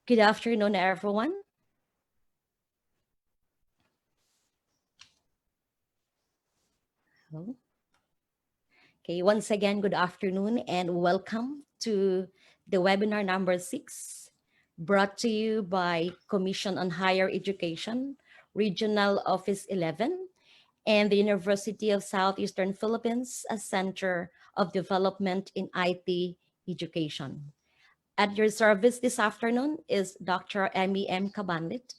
Good afternoon, everyone. Okay, once again, good afternoon and welcome to the webinar number 6, brought to you by Commission on Higher Education, Regional Office 11, and the University of Southeastern Philippines, a Center of Development in IT Education. At your service this afternoon is Dr. Emmy M. Cabandit,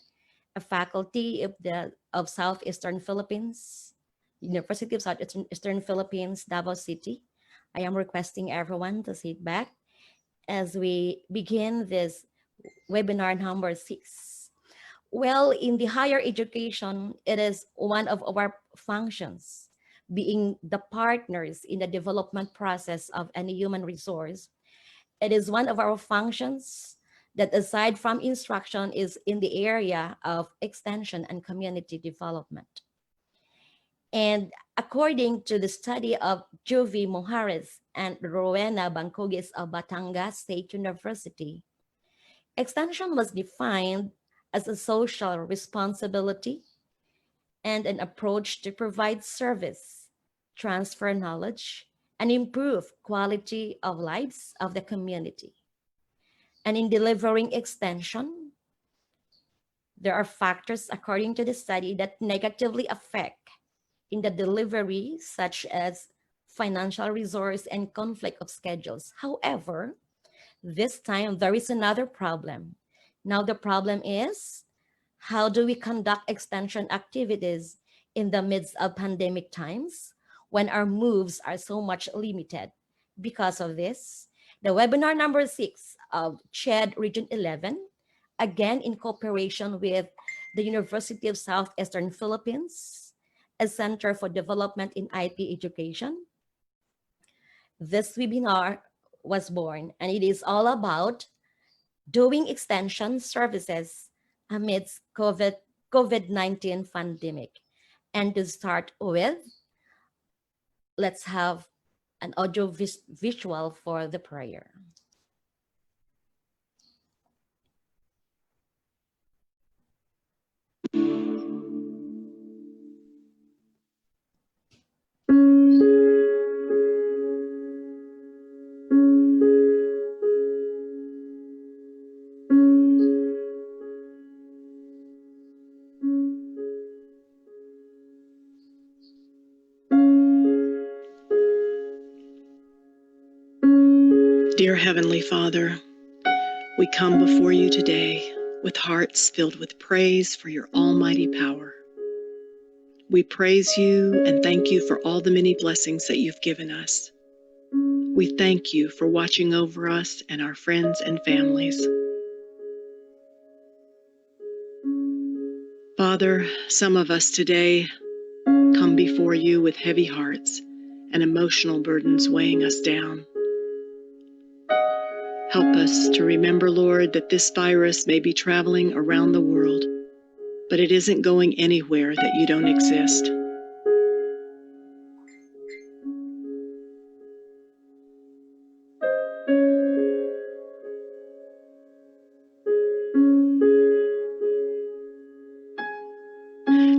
a faculty of Southeastern Philippines, University of Southeastern Philippines, Davao City. I am requesting everyone to sit back as we begin this webinar number 6. Well, in the higher education, it is one of our functions, being the partners in the development process of any human resource. It is one of our functions that, aside from instruction, is in the area of extension and community development. And according to the study of Jovi Mojares and Rowena Bangkogis of Batangas State University, extension was defined as a social responsibility and an approach to provide service, transfer knowledge, and improve quality of lives of the community. And in delivering extension, there are factors, according to the study, that negatively affect in the delivery, such as financial resource and conflict of schedules. However, this time there is another problem. Now the problem is, how do we conduct extension activities in the midst of pandemic times when our moves are so much limited? Because of this, the webinar number 6 of CHED Region 11, again in cooperation with the University of Southeastern Philippines, a Center for Development in IT Education. This webinar was born, and it is all about doing extension services amidst COVID-19 pandemic. And to start with, let's have an audio visual for the prayer. Dear Heavenly Father, we come before you today with hearts filled with praise for your almighty power. We praise you and thank you for all the many blessings that you've given us. We thank you for watching over us and our friends and families. Father, some of us today come before you with heavy hearts and emotional burdens weighing us down. Help us to remember, Lord, that this virus may be traveling around the world, but it isn't going anywhere that you don't exist.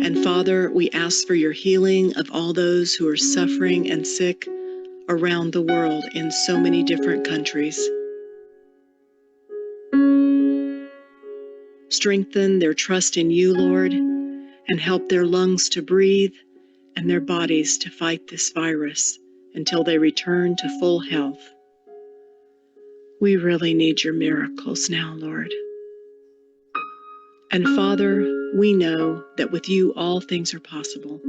And Father, we ask for your healing of all those who are suffering and sick around the world in so many different countries. Strengthen their trust in you, Lord, and help their lungs to breathe and their bodies to fight this virus until they return to full health. We really need your miracles now, Lord. And Father, we know that with you all things are possible.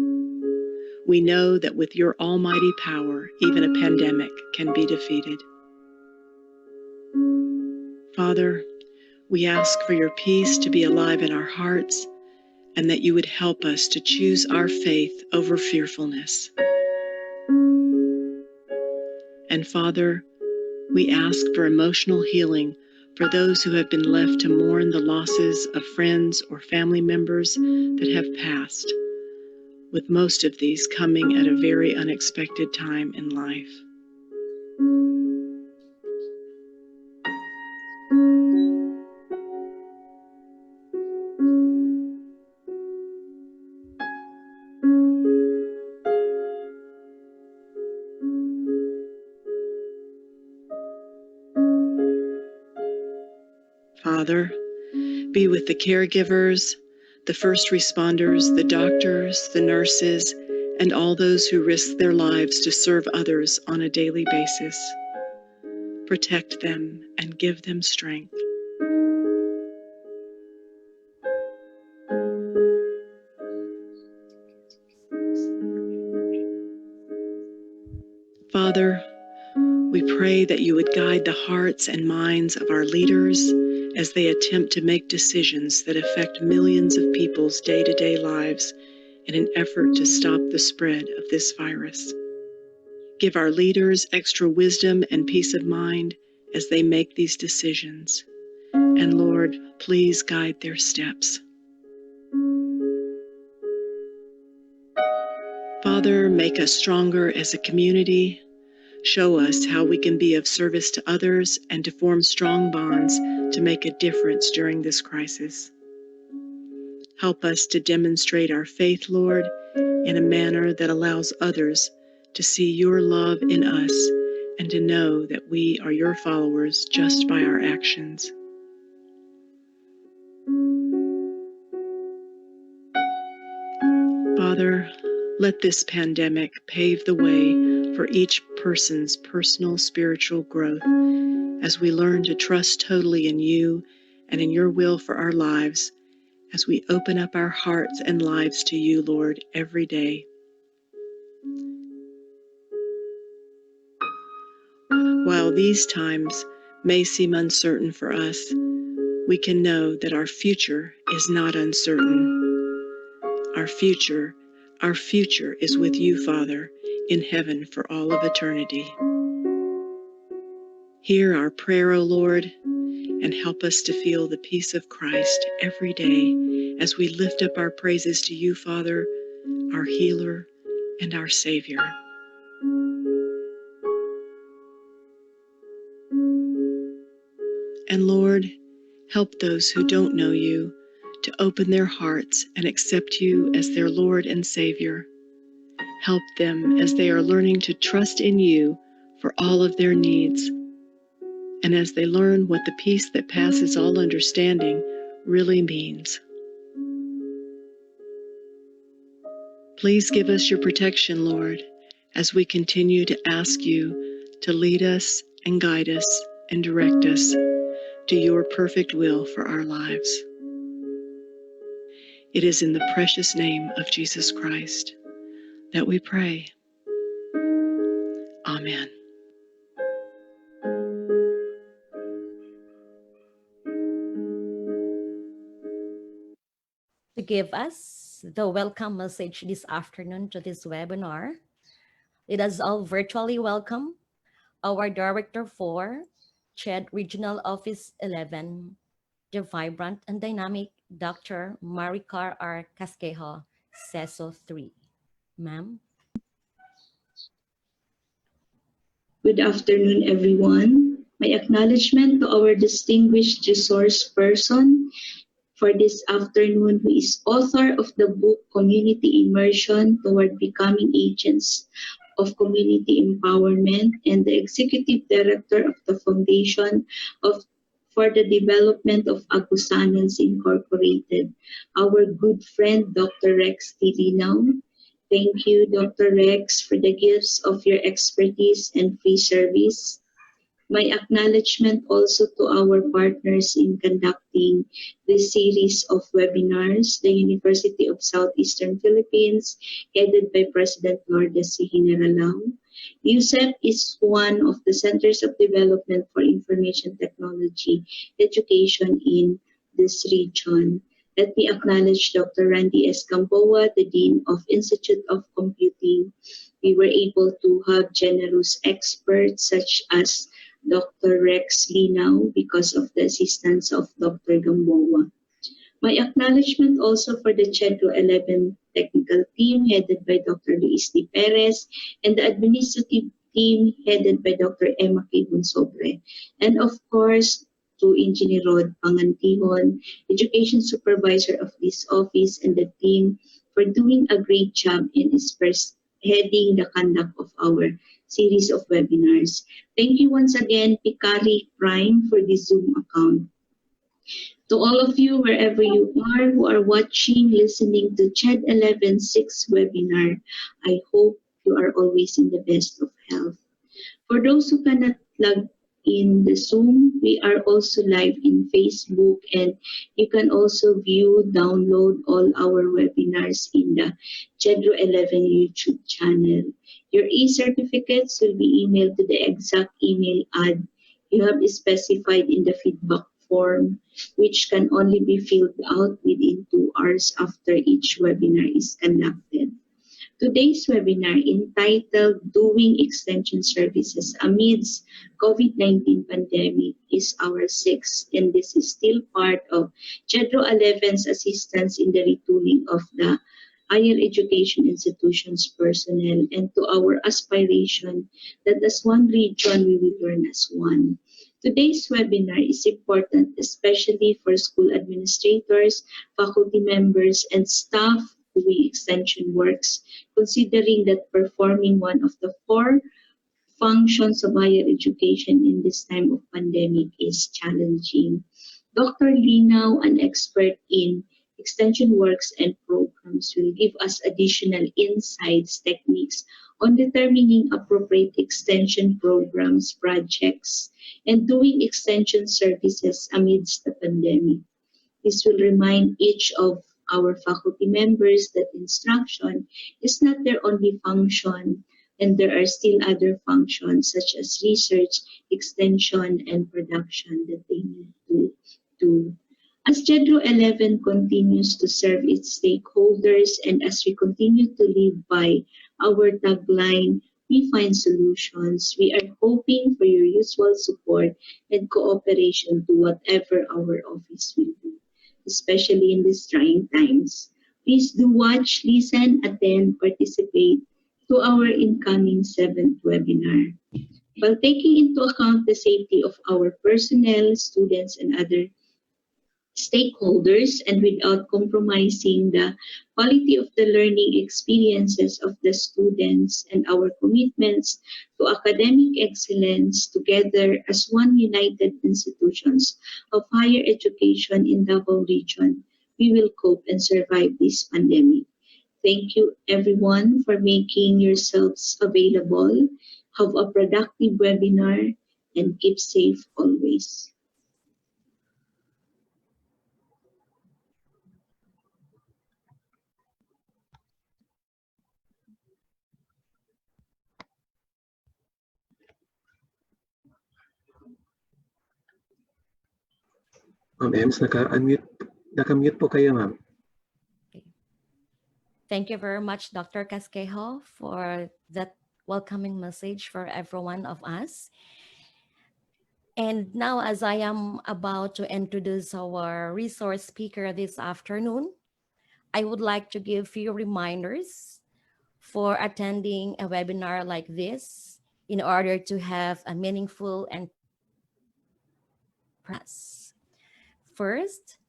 We know that with your almighty power, even a pandemic can be defeated. Father, we ask for your peace to be alive in our hearts and that you would help us to choose our faith over fearfulness. And Father, we ask for emotional healing for those who have been left to mourn the losses of friends or family members that have passed, with most of these coming at a very unexpected time in life. Father. Be with the caregivers, the first responders, the doctors, the nurses, and all those who risk their lives to serve others on a daily basis. Protect them and give them strength. Father, we pray that you would guide the hearts and minds of our leaders as they attempt to make decisions that affect millions of people's day-to-day lives in an effort to stop the spread of this virus. Give our leaders extra wisdom and peace of mind as they make these decisions. And Lord, please guide their steps. Father, make us stronger as a community. Show us how we can be of service to others and to form strong bonds to make a difference during this crisis. Help us to demonstrate our faith, Lord, in a manner that allows others to see your love in us and to know that we are your followers just by our actions. Father, let this pandemic pave the way for each person's personal spiritual growth as we learn to trust totally in you and in your will for our lives as we open up our hearts and lives to you, Lord, every day. While these times may seem uncertain for us, we can know that our future is not uncertain. Our future is with you, Father, in heaven for all of eternity. Hear our prayer, O Lord, and help us to feel the peace of Christ every day as we lift up our praises to you, Father, our healer and our Savior. And Lord, help those who don't know you to open their hearts and accept you as their Lord and Savior. Help them as they are learning to trust in you for all of their needs, and as they learn what the peace that passes all understanding really means. Please give us your protection, Lord, as we continue to ask you to lead us and guide us and direct us to your perfect will for our lives. It is in the precious name of Jesus Christ that we pray. Amen. To give us the welcome message this afternoon to this webinar, let us all virtually welcome our Director for CHED Regional Office 11, the vibrant and dynamic Dr. Maricar R. Casquejo, CESO 3. Ma'am. Good afternoon, everyone. My acknowledgement to our distinguished resource person for this afternoon, who is author of the book Community Immersion Toward Becoming Agents of Community Empowerment and the Executive Director of the Foundation for the Development of Agusanons Incorporated, our good friend, Dr. Rex T. Linao. Thank you, Dr. Rex, for the gifts of your expertise and free service. My acknowledgement also to our partners in conducting this series of webinars, the University of Southeastern Philippines, headed by President Lourdes C. Generalao. USEP is one of the Centers of Development for Information Technology Education in this region. Let me acknowledge Dr. Randy S. Gamboa, the Dean of Institute of Computing. We were able to have generous experts such as Dr. Rex Linao because of the assistance of Dr. Gamboa. My acknowledgement also for the CHED 11 technical team headed by Dr. Luis D. Perez and the administrative team headed by Dr. Emma K. Bunsobre. And of course, to Engineer Rod Pangantihon, Education Supervisor of this office, and the team for doing a great job in heading the conduct of our series of webinars. Thank you once again, Picari Prime, for this Zoom account. To all of you, wherever you are, who are watching, listening to CHED 11.6 webinar, I hope you are always in the best of health. For those who cannot log in the Zoom, we are also live in Facebook, and you can also view, download all our webinars in the CHEDRO 11 YouTube channel. Your e-certificates will be emailed to the exact email ad you have specified in the feedback form, which can only be filled out within 2 hours after each webinar is conducted. Today's webinar, entitled Doing Extension Services Amidst COVID-19 Pandemic, is our sixth, and this is still part of CHEDRO 11's assistance in the retooling of the higher education institutions personnel, and to our aspiration that as one region we will learn as one. Today's webinar is important especially for school administrators, faculty members, and staff doing extension works, considering that performing one of the four functions of higher education in this time of pandemic is challenging. Dr. Linao, an expert in extension works and programs, will give us additional insights, techniques on determining appropriate extension programs, projects, and doing extension services amidst the pandemic. This will remind each of our faculty members that instruction is not their only function, and there are still other functions such as research, extension, and production that they need to do. As JEDRO 11 continues to serve its stakeholders, and as we continue to live by our tagline, we find solutions, we are hoping for your usual support and cooperation to whatever our office will do, especially in these trying times. Please do watch, listen, attend, participate to our incoming seventh webinar. While taking into account the safety of our personnel, students, and other stakeholders, and without compromising the quality of the learning experiences of the students and our commitments to academic excellence, together as one united institutions of higher education in Davao region, we will cope and survive this pandemic. Thank you everyone for making yourselves available. Have a productive webinar and keep safe always. Ma'am Ems, naka-mute po kayo, ma'am. Thank you very much, Dr. Casquejo, for that welcoming message for every one of us. And now, as I am about to introduce our resource speaker this afternoon, I would like to give few reminders for attending a webinar like this in order to have a meaningful and press. First,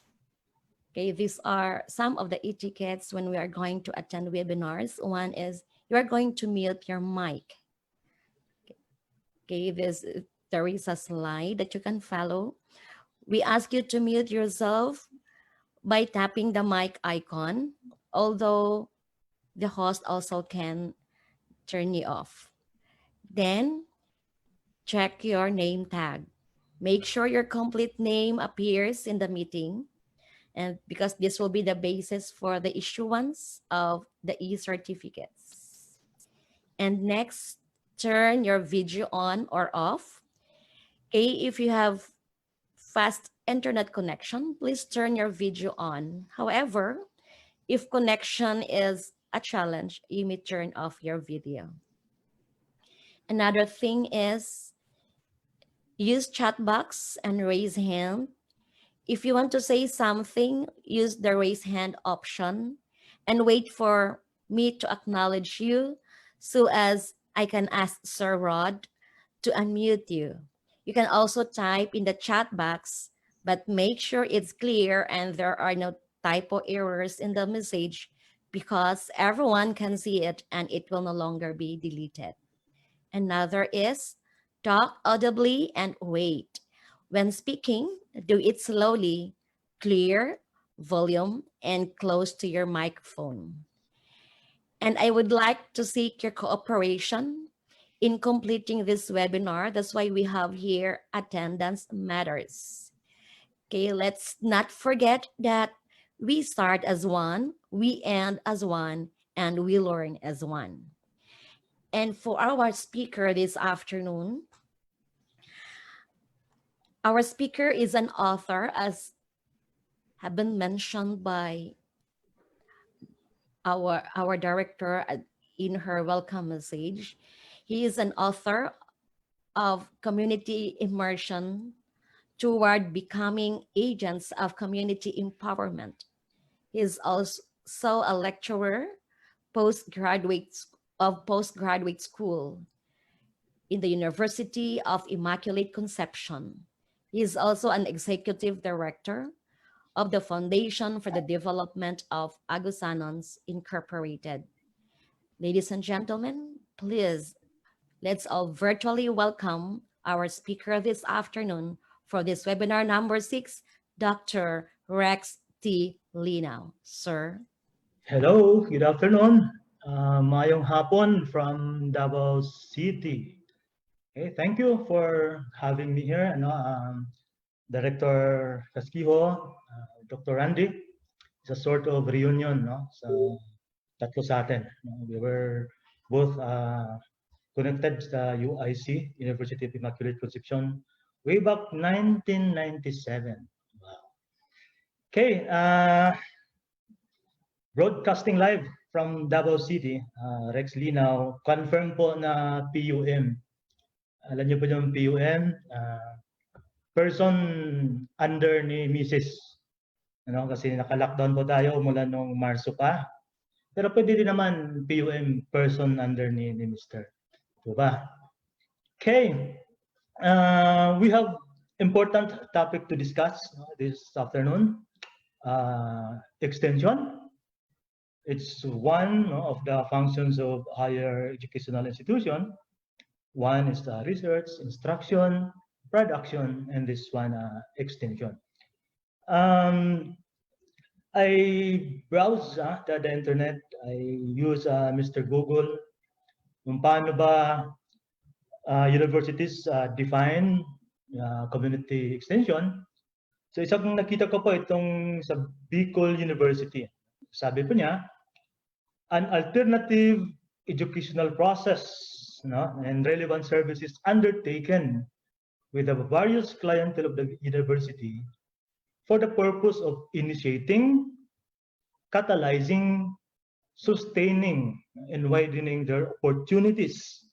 okay, these are some of the etiquettes when we are going to attend webinars. One is you are going to mute your mic. Okay, there is a slide that you can follow. We ask you to mute yourself by tapping the mic icon, although the host also can turn you off. Then check your name tag. Make sure your complete name appears in the meeting, and because this will be the basis for the issuance of the e-certificates. And next, turn your video on or off. Okay, if you have fast internet connection, please turn your video on. However, if connection is a challenge, you may turn off your video. Another thing is use chat box and raise hand. If you want to say something, use the raise hand option and wait for me to acknowledge you so as I can ask Sir Rod to unmute you. You can also type in the chat box, but make sure it's clear and there are no typo errors in the message because everyone can see it and it will no longer be deleted. Another is talk audibly and wait. When speaking, do it slowly, clear, volume, and close to your microphone. And I would like to seek your cooperation in completing this webinar. That's why we have here attendance matters. Okay, let's not forget that we start as one, we end as one, and we learn as one. And for our speaker this afternoon, our speaker is an author, as have been mentioned by our director in her welcome message. He is an author of community immersion toward becoming agents of community empowerment. He is also a lecturer postgraduate of postgraduate school in the University of Immaculate Conception. He is also an executive director of the Foundation for the Development of Agusanons Incorporated. Ladies and gentlemen, please let's all virtually welcome our speaker this afternoon for this webinar number 6, Dr. Rex T. Linao. Sir. Hello, good afternoon. Mayong hapon from Davao City. Okay, thank you for having me here. Director Casquijo, Dr. Randy. It's a sort of reunion, no? So, tatlo sa atin. We were both connected sa UIC, University of Immaculate Conception, way back 1997. Wow. Okay, broadcasting live from Davao City, Rex Linao, confirm po na PUM. Alam niyo po yung PUM, person under ni Mrs. Ano, kasi naka-lockdown po tayo mula nung Marso pa. Pero pwede din naman PUM, person under ni Mr. Diba? Okay. We have important topic to discuss this afternoon. Extension. It's one of the functions of higher educational institution. One is the research, instruction, production, and this one extension. I browse the internet. I use Mr. Google. Kung paano ba universities define community extension. So isang nakita ko po itong sa Bicol University. Sabi po niya, an alternative educational process and relevant services undertaken with the various clientele of the university for the purpose of initiating, catalyzing, sustaining, and widening their opportunities,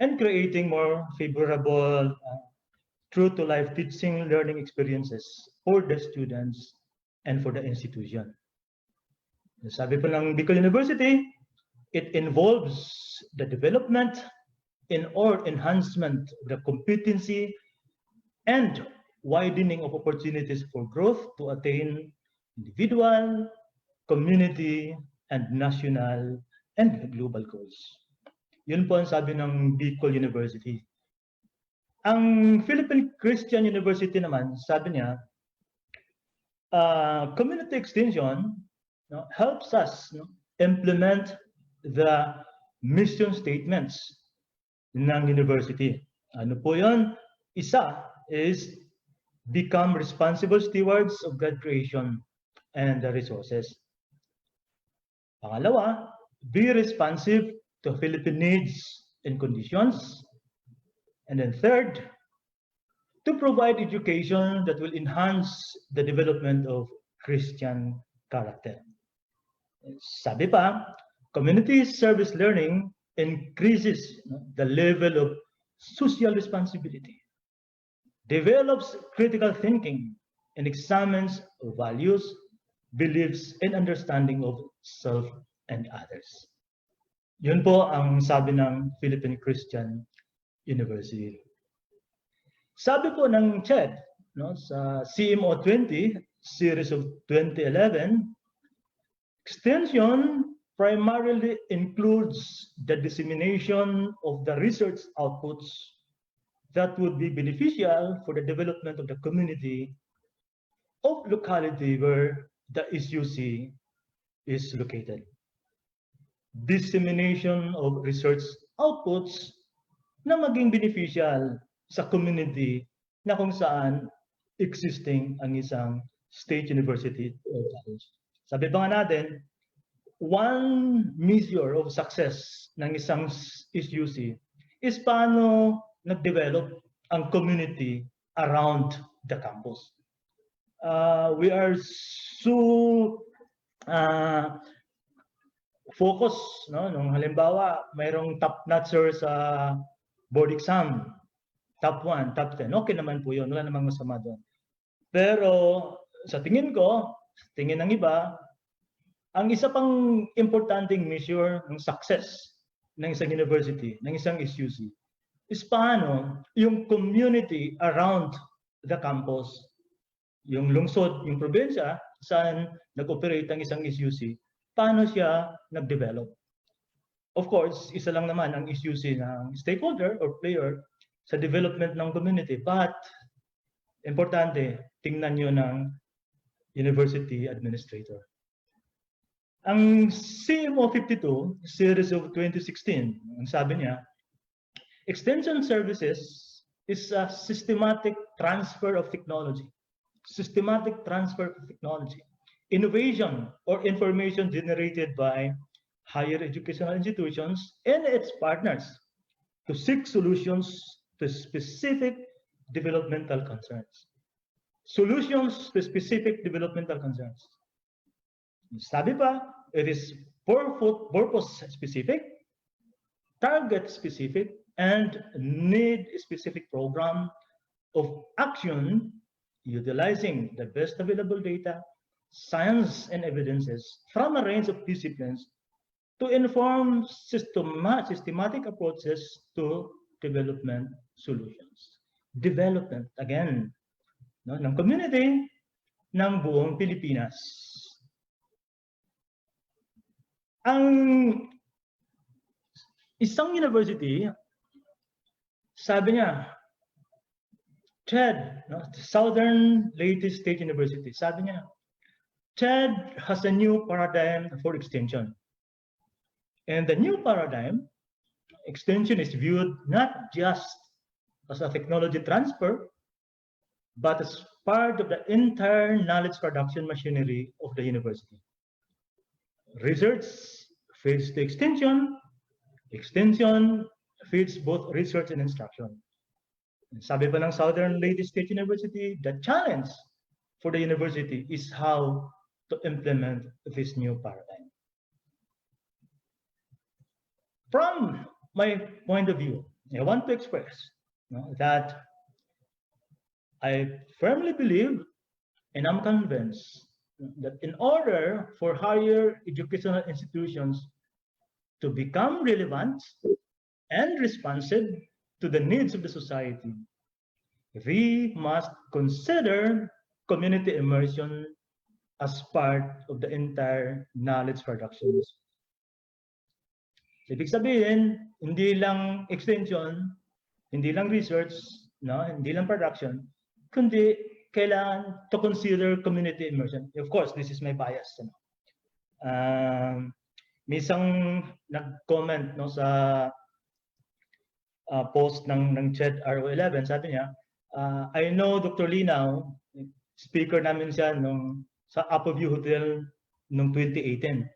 and creating more favorable true-to-life teaching learning experiences for the students and for the institution. Sabi po ng Bicol University, it involves the development or enhancement of the competency and widening of opportunities for growth to attain individual, community, and national and global goals. Yun po ang sabi ng Bicol University. Ang Philippine Christian University naman, sabi niya, community extension helps us implement the mission statements ng university. Ano po yun? Isa is become responsible stewards of God creation and the resources. Pangalawa, be responsive to Philippine needs and conditions. And then third, to provide education that will enhance the development of Christian character. Sabi pa, community service learning increases the level of social responsibility, develops critical thinking, and examines values, beliefs, and understanding of self and others. Yun po ang sabi ng Philippine Christian University. Sabi po ng CHED, sa CMO 20, series of 2011, extension primarily includes the dissemination of the research outputs that would be beneficial for the development of the community of locality where the SUC is located. Dissemination of research outputs na maging beneficial sa community na kung saan existing ang isang state university or college. Sabi ba nga natin, one measure of success ng isang SUC is paano nag-develop ang community around the campus. We are so focus, no? Nung halimbawa, mayroong top notcher sa board exam, top 1, top 10, okay naman po yun, wala namang masama doon. Pero sa tingin ko, tingin ng iba, ang isa pang importanteng measure ng success ng isang university, ng isang SUC, is paano yung community around the campus, yung lungsod, yung probinsya, saan nag-operate ang isang SUC, paano siya nag-develop. Of course, isa lang naman ang SUC ng stakeholder or player sa development ng community. But, importante, tingnan nyo ng university administrator. Ang CMO 52, series of 2016, ang sabi niya, extension services is a systematic transfer of technology. Systematic transfer of technology. Innovation or information generated by higher educational institutions and its partners to seek solutions to specific developmental concerns. Solutions to specific developmental concerns. Sabi pa, it is purpose specific, target specific, and need specific program of action utilizing the best available data, science, and evidences from a range of disciplines to inform systematic approaches to development solutions. Development, again, no, ng community ng buong Pilipinas. Ang isang university, sabi niya, CHED, no, Southern Leyte State University, sabi niya, CHED has a new paradigm for extension. And the new paradigm, extension is viewed not just as a technology transfer, but as part of the entire knowledge production machinery of the university. Research feeds the extension feeds both research and instruction. Sabi pa ng Southern Leyte State University, the challenge for the university is how to implement this new paradigm. From my point of view, I want to express that I firmly believe and I'm convinced that in order for higher educational institutions to become relevant and responsive to the needs of the society, we must consider community immersion as part of the entire knowledge production. Ibig sabihin, hindi lang extension, hindi lang research, no, hindi lang production, kundi kailangan to consider community immersion. Of course, this is my bias. May isang nag-comment, no, sa post ng CHED RO11, sabi niya, I know Dr. Linao, speaker namin siya sa Upperview Hotel noong 2018.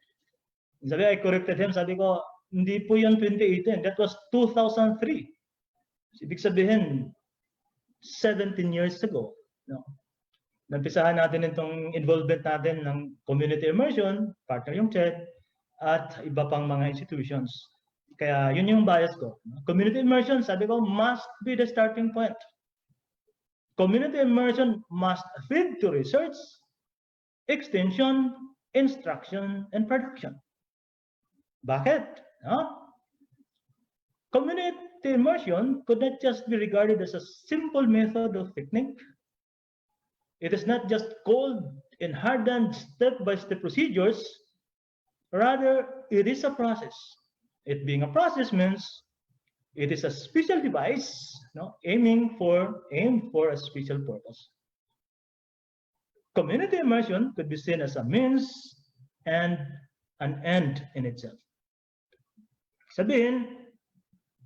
Sabi, I corrected him, sabi ko, hindi po yun 2018, that was 2003. Ibig sabihin, 17 years ago. No? Nampisahan natin itong involvement natin ng community immersion, partner yung CHED, at iba pang mga institutions. Kaya yun yung bias ko. Community immersion, sabi ko, must be the starting point. Community immersion must feed to research, extension, instruction, and production. Bakit? No? Community immersion could not just be regarded as a simple method of technique. It is not just cold and hardened step-by-step procedures. Rather, it is a process. It being a process means It is a special device, aimed for a special purpose. Community immersion could be seen as a means and an end in itself. Sabihin,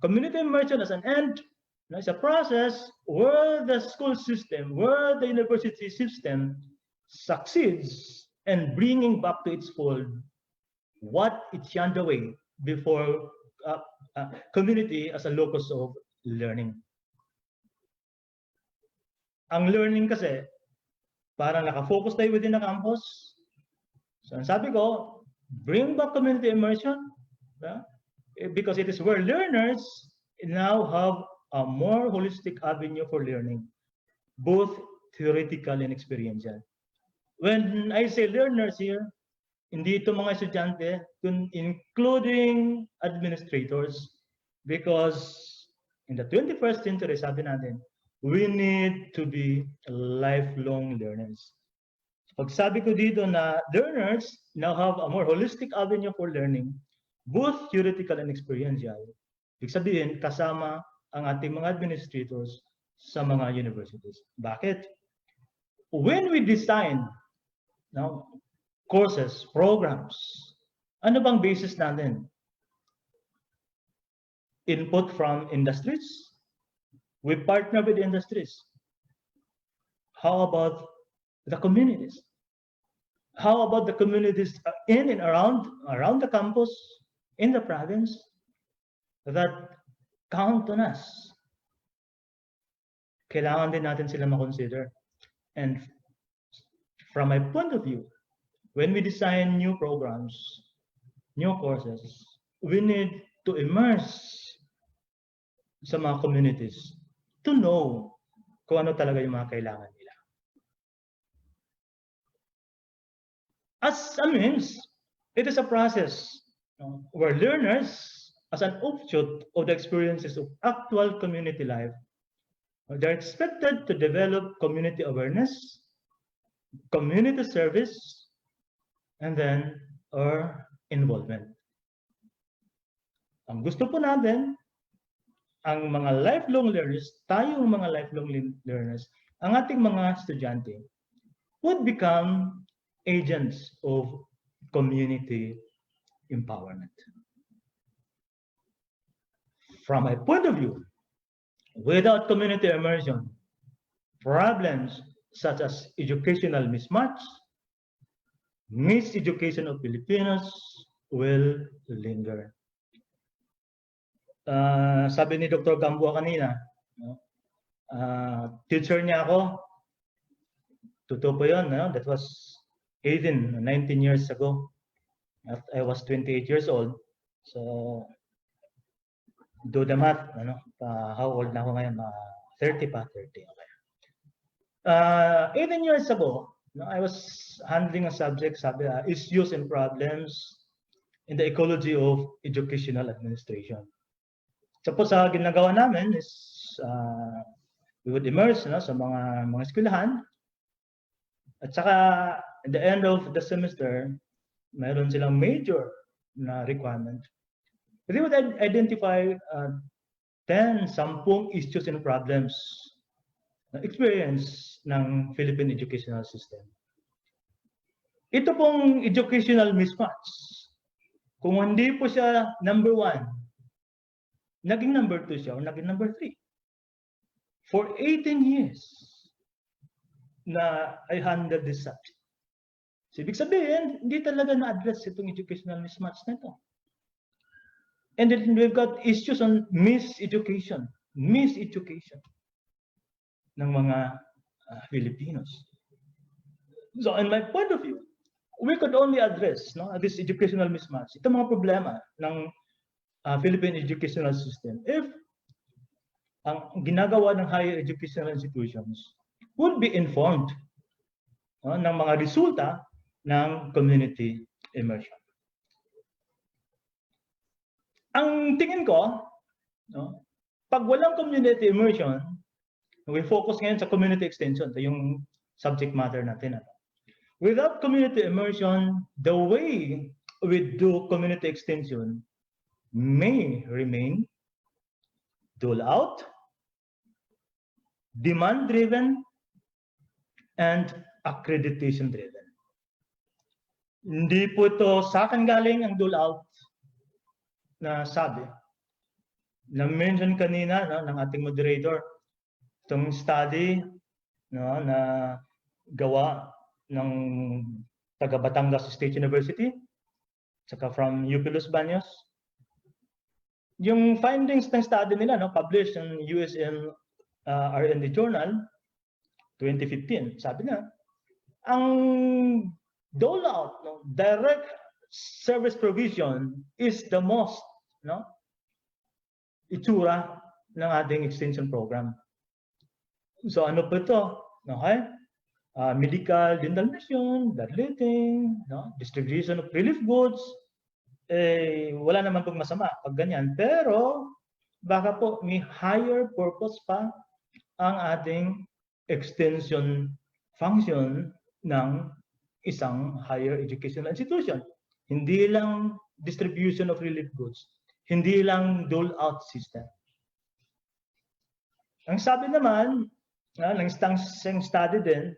community immersion as an end is a process where the school system, where the university system succeeds in bringing back to its fold what it shunned away before community as a locus of learning. Ang learning kasi, parang nakafocus tayo within the campus. So, ang sabi ko, bring back community immersion, because it is where learners now have a more holistic avenue for learning, both theoretical and experiential. When I say learners here, hindi ito mga estudyante, including administrators, because in the 21st century, sabi natin, we need to be lifelong learners. Pag sabi ko dito na learners now have a more holistic avenue for learning, both theoretical and experiential, ibig sabihin, kasama ang ating mga administrators sa mga universities. Bakit? When we design courses, programs, ano bang basis natin? Input from industries? We partner with industries. How about the communities? How about the communities in and around the campus, in the province, that count on us? Kailangan din natin sila ma-consider. And from my point of view, when we design new programs, new courses, we need to immerse sa mga communities to know kung ano talaga yung mga kailangan nila. As a means, it is a process where learners, as an offshoot of the experiences of actual community life, they're expected to develop community awareness, community service, and then our involvement. Ang gusto po natin, ang mga lifelong learners, tayong mga lifelong learners, ang ating mga estudyante would become agents of community empowerment. From my point of view, without community immersion, problems such as educational mismatch, miseducation of Filipinos will linger. Sabi ni Dr. Gamboa kanina, teacher niya ako. Totoo po yun, that was 19 years ago. I was 28 years old. So, do the math, how old na ako ngayon? 30 pa, 30. Okay. 18 years ago, I was handling a subject, sabi, issues and problems in the ecology of educational administration. So po sa ginagawa namin is we would immerse sa mga eskwelahan. At saka at the end of the semester, mayroon silang major na requirement. They would identify 10 issues and problems na experience ng Philippine educational system. Ito pong educational mismatch, kung hindi po siya number 1, naging number 2 siya o naging number 3. For 18 years na I handled this subject. So, ibig sabihin, hindi talaga na-address itong educational mismatch na ito. And then we've got issues on miseducation ng mga Filipinos. So, in my point of view, we could only address this educational mismatch, itong mga problema ng Philippine educational system if ang ginagawa ng higher educational institutions would be informed ng mga resulta ng community immersion. Ang tingin ko, pag walang community immersion, we focus ngayon sa community extension, ito yung subject matter natin. Without community immersion, the way we do community extension may remain dole out, demand-driven, and accreditation-driven. Hindi po ito sa akin galing ang dole out na sabi. Na-mention kanina ng ating moderator, itong study na gawa ng taga Batangas State University, saka from UP Los Baños. Yung findings ng study nila, published in USN R&D Journal 2015, sabi na, ang dole out, direct service provision is the most itsura ng ating extension program. So ano po ito? Okay? Medical, dental mission, bloodletting, distribution of relief goods, wala naman pong masama pag ganyan. Pero baka po may higher purpose pa ang ating extension function ng isang higher educational institution. Hindi lang distribution of relief goods, hindi lang dole-out system. Ang sabi naman, ng isang study din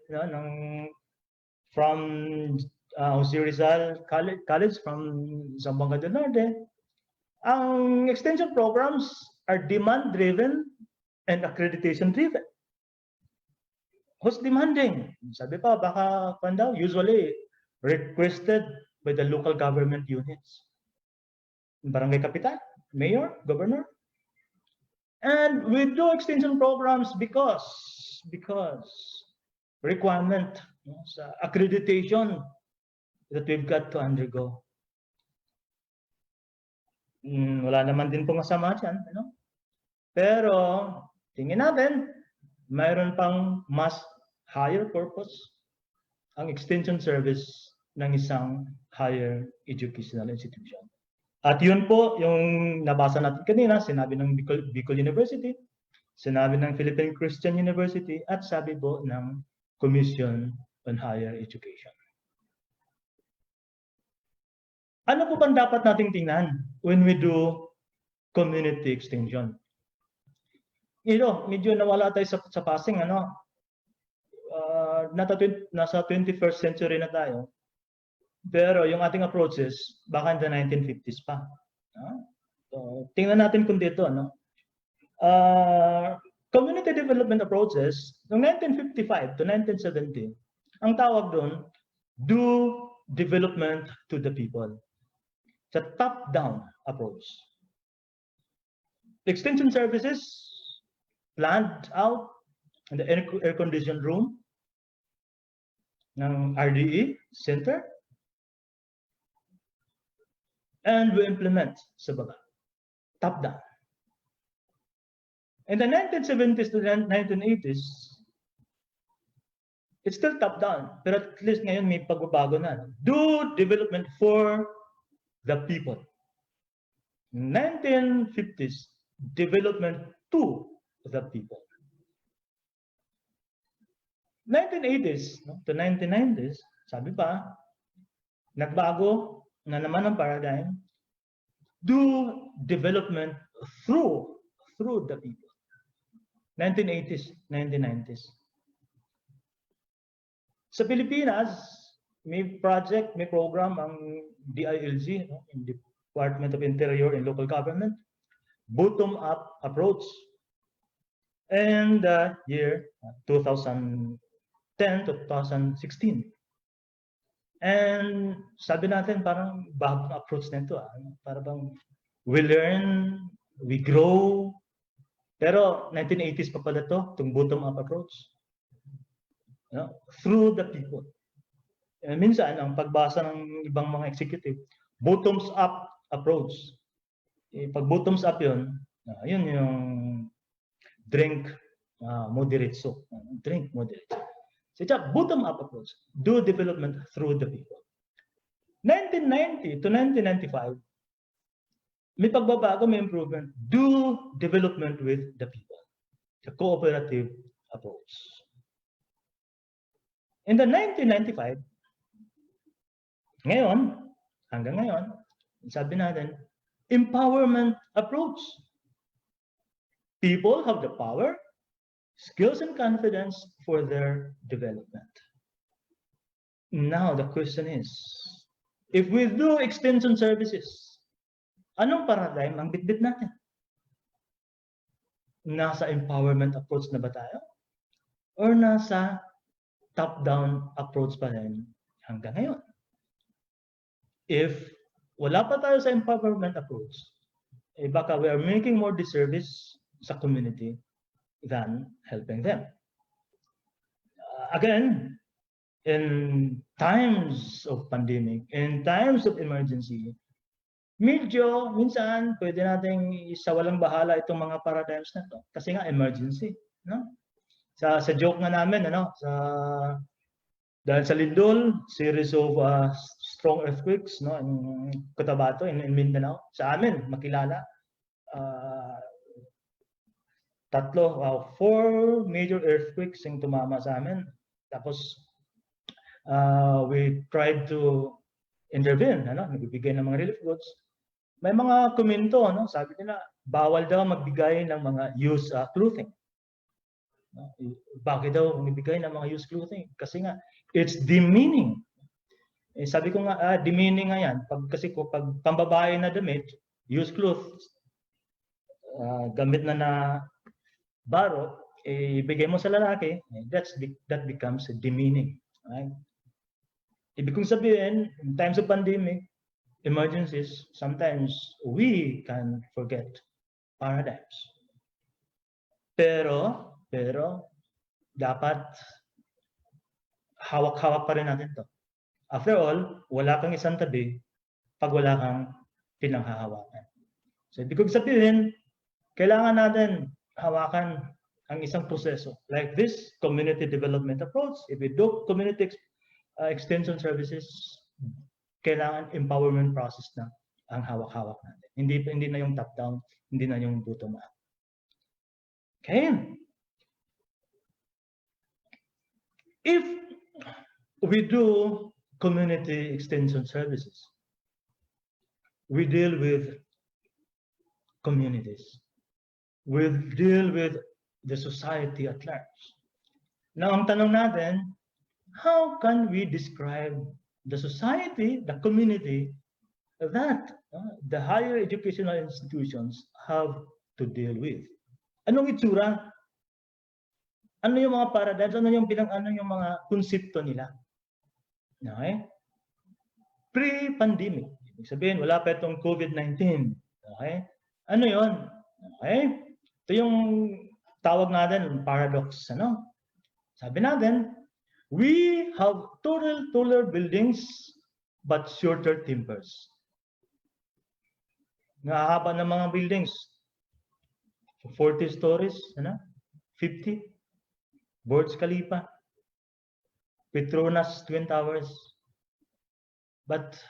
from Jose Rizal College from Zamboanga del Norte, ang extension programs are demand-driven and accreditation-driven. Who's demanding? Sabi pa, baka usually requested by the local government units. Barangay Kapitan, Mayor, Governor. And we do extension programs because requirement sa accreditation that we've got to undergo. Wala naman din pong masama dyan. Pero tingin natin, mayroon pang mas higher purpose ang extension service ng isang higher educational institution. At yun po yung nabasa natin kanina, sinabi ng Bicol University, sinabi ng Philippine Christian University, at sabi po ng Commission on Higher Education. Ano po bang dapat nating tingnan when we do community extension? Medyo nawala tayo sa passing, nasa 21st century na tayo. Pero yung ating approaches, baka in the 1950s pa. So, tingnan natin kung dito, community development approaches, noong 1955 to 1970, ang tawag doon, do development to the people. It's a top-down approach. Extension services, planned out in the air-conditioned room ng RDE Center, and we implement sa baba. Top down. In the 1970s to 1980s, it's still top down, pero at least ngayon may pagbabago na. Do development for the people. 1950s, development to the people. 1980s to 1990s, sabi pa, nagbago na naman ang paradigm, do development through the people. 1980s, 1990s. Sa Pilipinas, may project, may program ang DILG, in Department of Interior and Local Government, bottom-up approach. And the year 2010 to 2016. And sabi natin parang bagong approach na ito. Para bang we learn, we grow. Pero 1980s pa pala ito, itong bottom-up approach. Through the people. Minsan, ang pagbasa ng ibang mga executive, bottoms-up approach. Pag bottoms-up yun, yun yung drink moderate soup. Drink moderate soup. So it's a bottom-up approach. Do development through the people. 1990 to 1995, may pagbabago, may improvement. Do development with the people. The cooperative approach. In the 1995, ngayon, hanggang ngayon, sabi natin, empowerment approach. People have the power, skills, and confidence for their development. Now, the question is, if we do extension services, anong paradigm ang bitbit natin? Nasa empowerment approach na ba tayo? Or nasa top-down approach pa rin hanggang ngayon? If wala pa tayo sa empowerment approach, baka we are making more disservice sa community than helping them. Again, in times of pandemic, in times of emergency, medyo minsan pwede nating isawalang bahala itong mga paradigms na to kasi nga emergency, no? Sa joke nga namin, dahil sa lindol, series of strong earthquakes, no, in Cotabato, in Mindanao, sa amin makilala, 4 major earthquakes yung tumama sa amin. Tapos we tried to intervene, nagbibigay ng mga relief goods. May mga komento, sabi nila, bawal daw magbigay ng mga used clothing. Bakit daw magbigay ng mga used clothing? Kasi nga, it's demeaning. Sabi ko nga, demeaning nga yan. Kasi pag pambabae na damit, used clothes, gamit na baro, ibigay mo sa lalaki, that becomes demeaning. Right? Ibig kong sabihin, in times of pandemic, emergencies, sometimes we can forget paradigms. Pero dapat hawak-hawak pa rin natin to. After all, wala kang isang tabi pag wala kang pinanghahawakan. So ibig kong sabihin, kailangan natin hawakan ang isang proseso. Like this community development approach, if we do community extension services, kailangan empowerment process na ang hawak-hawak natin. Hindi na yung top-down, hindi na yung bottom-up. Okay. If we do community extension services, we deal with communities. We deal with the society at large. Now, ang tanong natin, how can we describe the society, the community that the higher educational institutions have to deal with? Anong itsura? Ano yung mga paradigms? Ano yung mga konsepto nila? Okay? Pre-pandemic. Ibig sabihin, wala pa itong COVID-19. Okay? Ano yun? Okay? Ito yung tawag natin, paradox. Sabi natin, we have taller buildings but shorter timbers. Nahahaba ng mga buildings. 40 stories, 50. Burj Khalifa, Petronas Twin Towers. But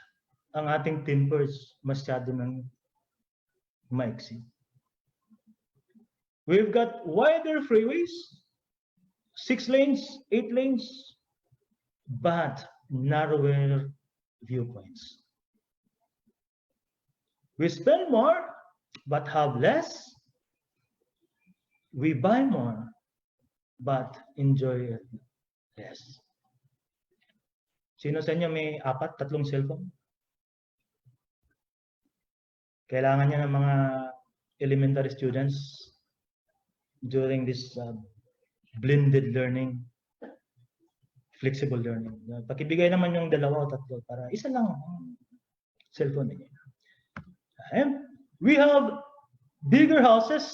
ang ating timbers masyado ng maiksi. We've got wider freeways, 6 lanes, 8 lanes, but narrower viewpoints. We spend more, but have less. We buy more, but enjoy it less. Sino sa inyo may 3 cellphone? Kailangan niya ng mga elementary students during this blended learning, flexible learning. Pakibigay naman yung 2 o 3 para isa lang ang cellphone niya. We have bigger houses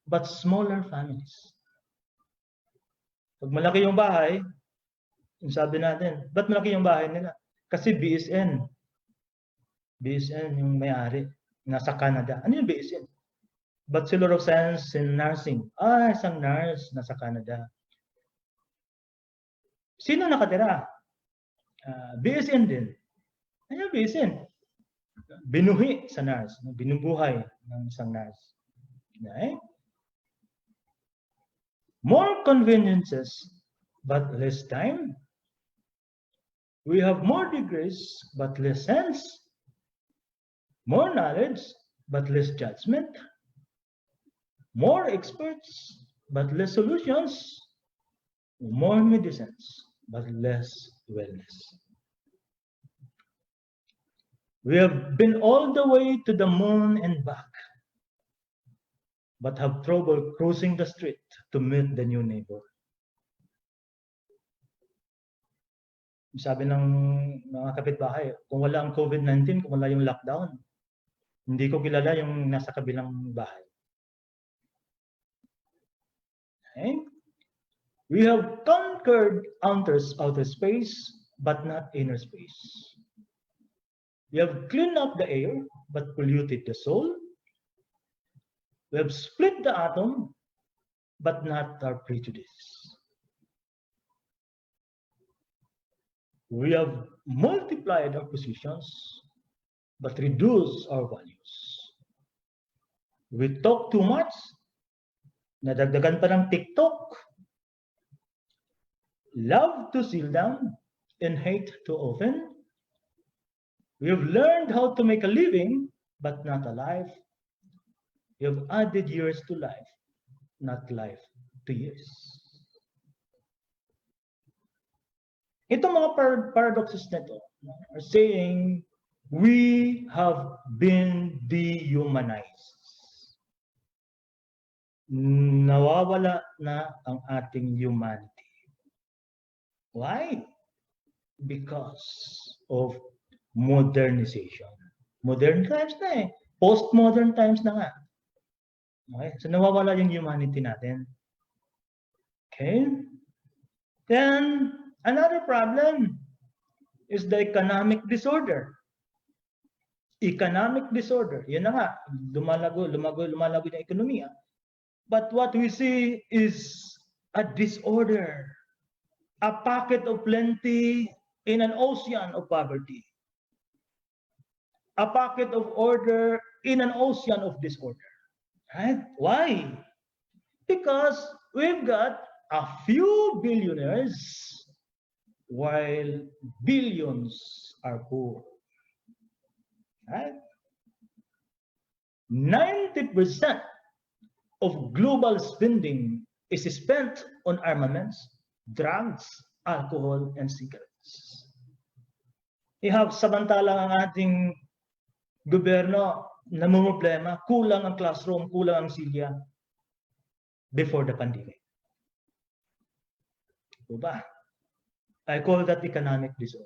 but smaller families. Pag malaki yung bahay, yung sabi natin, ba't malaki yung bahay nila? Kasi BSN yung may-ari, nasa Canada. Ano yung BSN? Bachelor of Science in Nursing. Isang nurse nasa Canada. Sino nakatira? BSN din. Ano yung BSN? Binuhi sa nurse, binubuhay ng isang nurse. Okay? More conveniences, but less time. We have more degrees, but less sense. More knowledge, but less judgment. More experts, but less solutions. More medicines, but less wellness. We have been all the way to the moon and back, but have trouble crossing the street to meet the new neighbor. Sabi ng mga kapitbahay, kung wala ang COVID-19, kung wala yung lockdown, hindi ko kilala yung nasa kabilang bahay. Okay? We have conquered outer space, but not inner space. We have cleaned up the air, but polluted the soul. We have split the atom, but not our prejudice. We have multiplied our positions, but reduced our values. We talk too much, nadagdagan pa ng TikTok. Love to seal down and hate too often. We have learned how to make a living, but not a life. We have added years to life, not life to years. Itong mga paradoxes nito are saying we have been dehumanized. Nawawala na ang ating humanity. Why? Because of modernization. Modern times na eh. Postmodern times na nga. Okay? So nawawala yung humanity natin. Okay? Then, another problem is the economic disorder. Economic disorder. Yan na nga. Lumalago yung ekonomiya. But what we see is a disorder. A pocket of plenty in an ocean of poverty. A pocket of order in an ocean of disorder. Right? Why? Because we've got a few billionaires while billions are poor. Right? 90% of global spending is spent on armaments, drugs, alcohol, and cigarettes. Samantalang ang ating gobyerno namumroblema, kulang ang classroom, kulang ang silya before the pandemic. Diba? I call that economic disorder.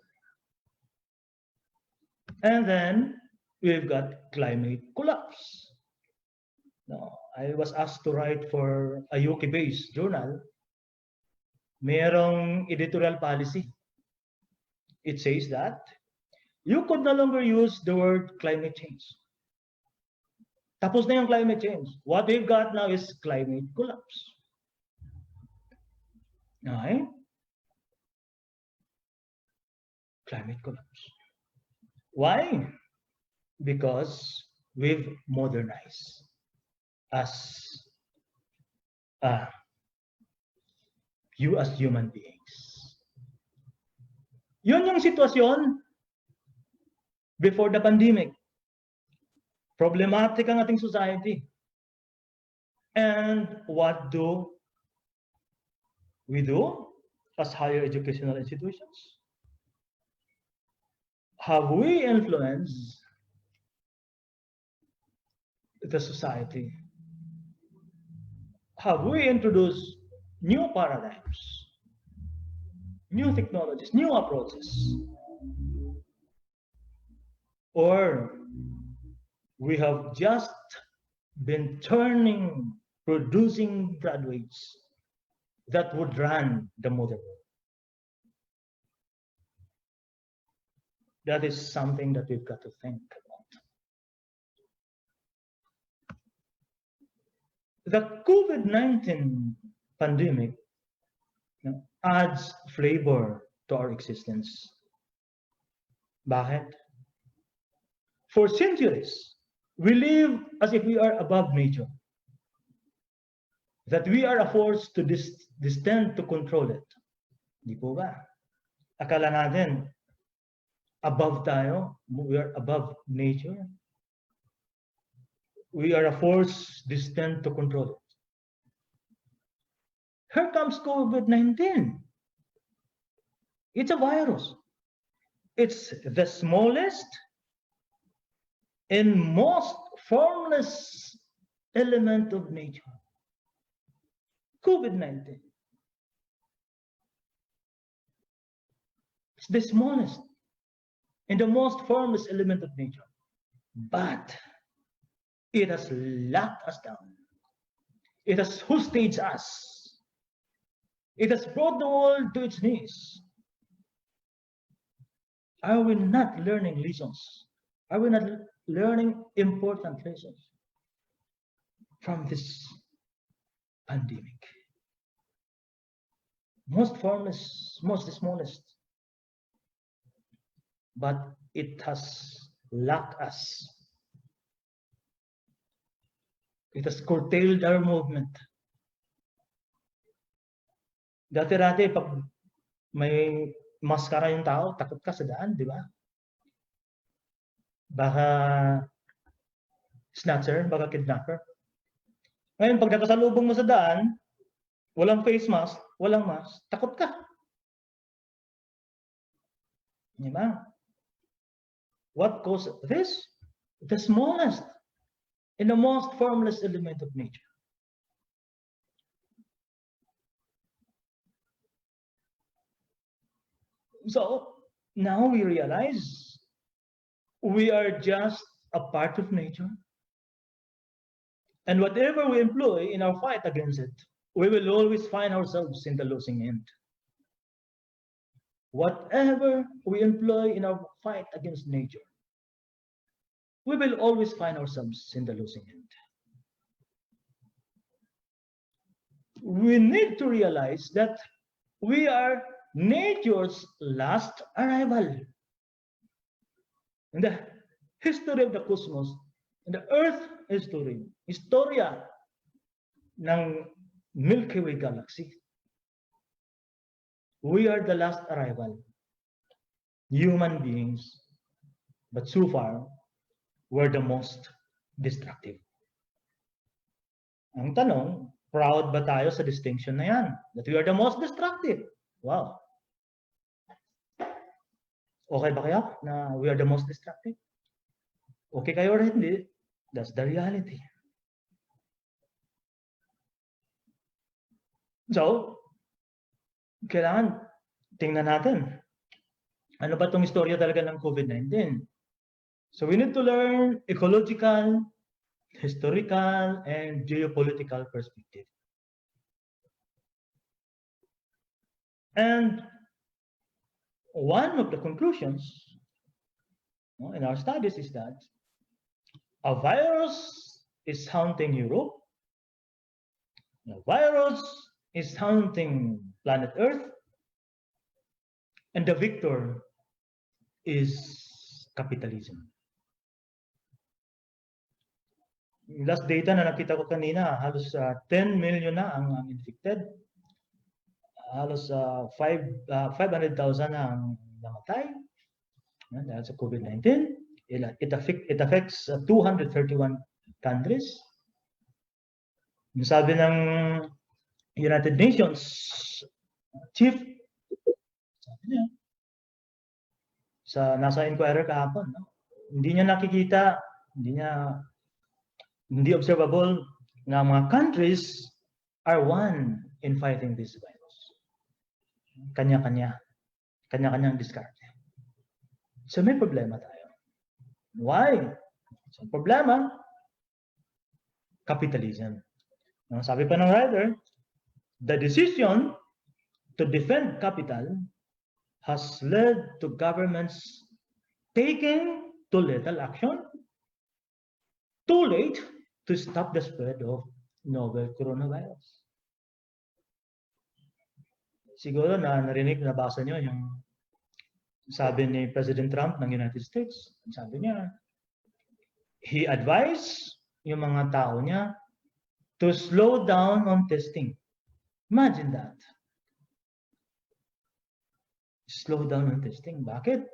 And then we've got climate collapse. Now, I was asked to write for a UK-based journal. Merong editorial policy. It says that you could no longer use the word climate change. Tapos na yung climate change. What we've got now is climate collapse. Okay? Climate collapse. Why? Because we've modernized as human beings. Yun yung sitwasyon before the pandemic. Problematic ang ating society. And what do we do as higher educational institutions? Have we influenced the society? Have we introduced new paradigms, new technologies, new approaches? Or we have just been producing graduates that would run the modern world? That is something that we've got to think about. The COVID-19 pandemic adds flavor to our existence. Bakit? For centuries, we live as if we are above nature. That we are a force to distant to control it. Di po ba? Akala natin, above tayo, we are above nature. we are a force destined to control it. Here comes COVID-19. It's a virus. It's the smallest and most formless element of nature. COVID-19. It's the smallest and the most formless element of nature. But it has locked us down. It has hostaged us. It has brought the world to its knees. Are we not learning lessons? Are we not learning important lessons from this pandemic? Most formless, most the smallest. But it has locked us. It has curtailed our movement. Dati-dati, pag may maskara yung tao, takot ka sa daan, di ba? Baka snatcher, baka kidnapper. Ngayon, pag nakasalubong mo sa daan, walang face mask, walang mask, takot ka. Di ba? What caused this? The smallest and the most formless element of nature. So now we realize we are just a part of nature. And whatever we employ in our fight against it, we will always find ourselves in the losing end. Whatever we employ in our fight against nature, we will always find ourselves in the losing end. We need to realize that we are nature's last arrival. In the history of the cosmos, in the Earth history, historia ng Milky Way galaxy, we are the last arrival, human beings, but so far, we're the most destructive. Ang tanong, proud ba tayo sa distinction na yan? That we are the most destructive. Wow. Okay ba kaya na we are the most destructive? Okay kayo or hindi? That's the reality. So, kailangan tingnan natin. Ano ba itong istorya talaga ng COVID-19? So we need to learn ecological, historical, and geopolitical perspective. And one of the conclusions in our studies is that a virus is haunting Europe, a virus is haunting planet Earth, and the victor is capitalism. Last data na nakita ko kanina, halos 10 million na ang infected. Halos 500,000 na ang namatay dahil sa COVID-19. It affects 231 countries. Sabi ng United Nations chief, sabi niya, nasa inquirer kahapon, no? Hindi niya nakikita, hindi observable na mga countries are one in fighting this virus. Kanya-kanyang diskarte. So may problema tayo. Why? So problema, capitalism. Sabi pa ng writer, the decision to defend capital has led to governments taking too little action, too late to stop the spread of novel coronavirus. Siguro nabasa niyo yung sabi ni President Trump ng United States. Sabi niya, he advised yung mga tao niya to slow down on testing. Imagine that. Slow down on testing. Bakit?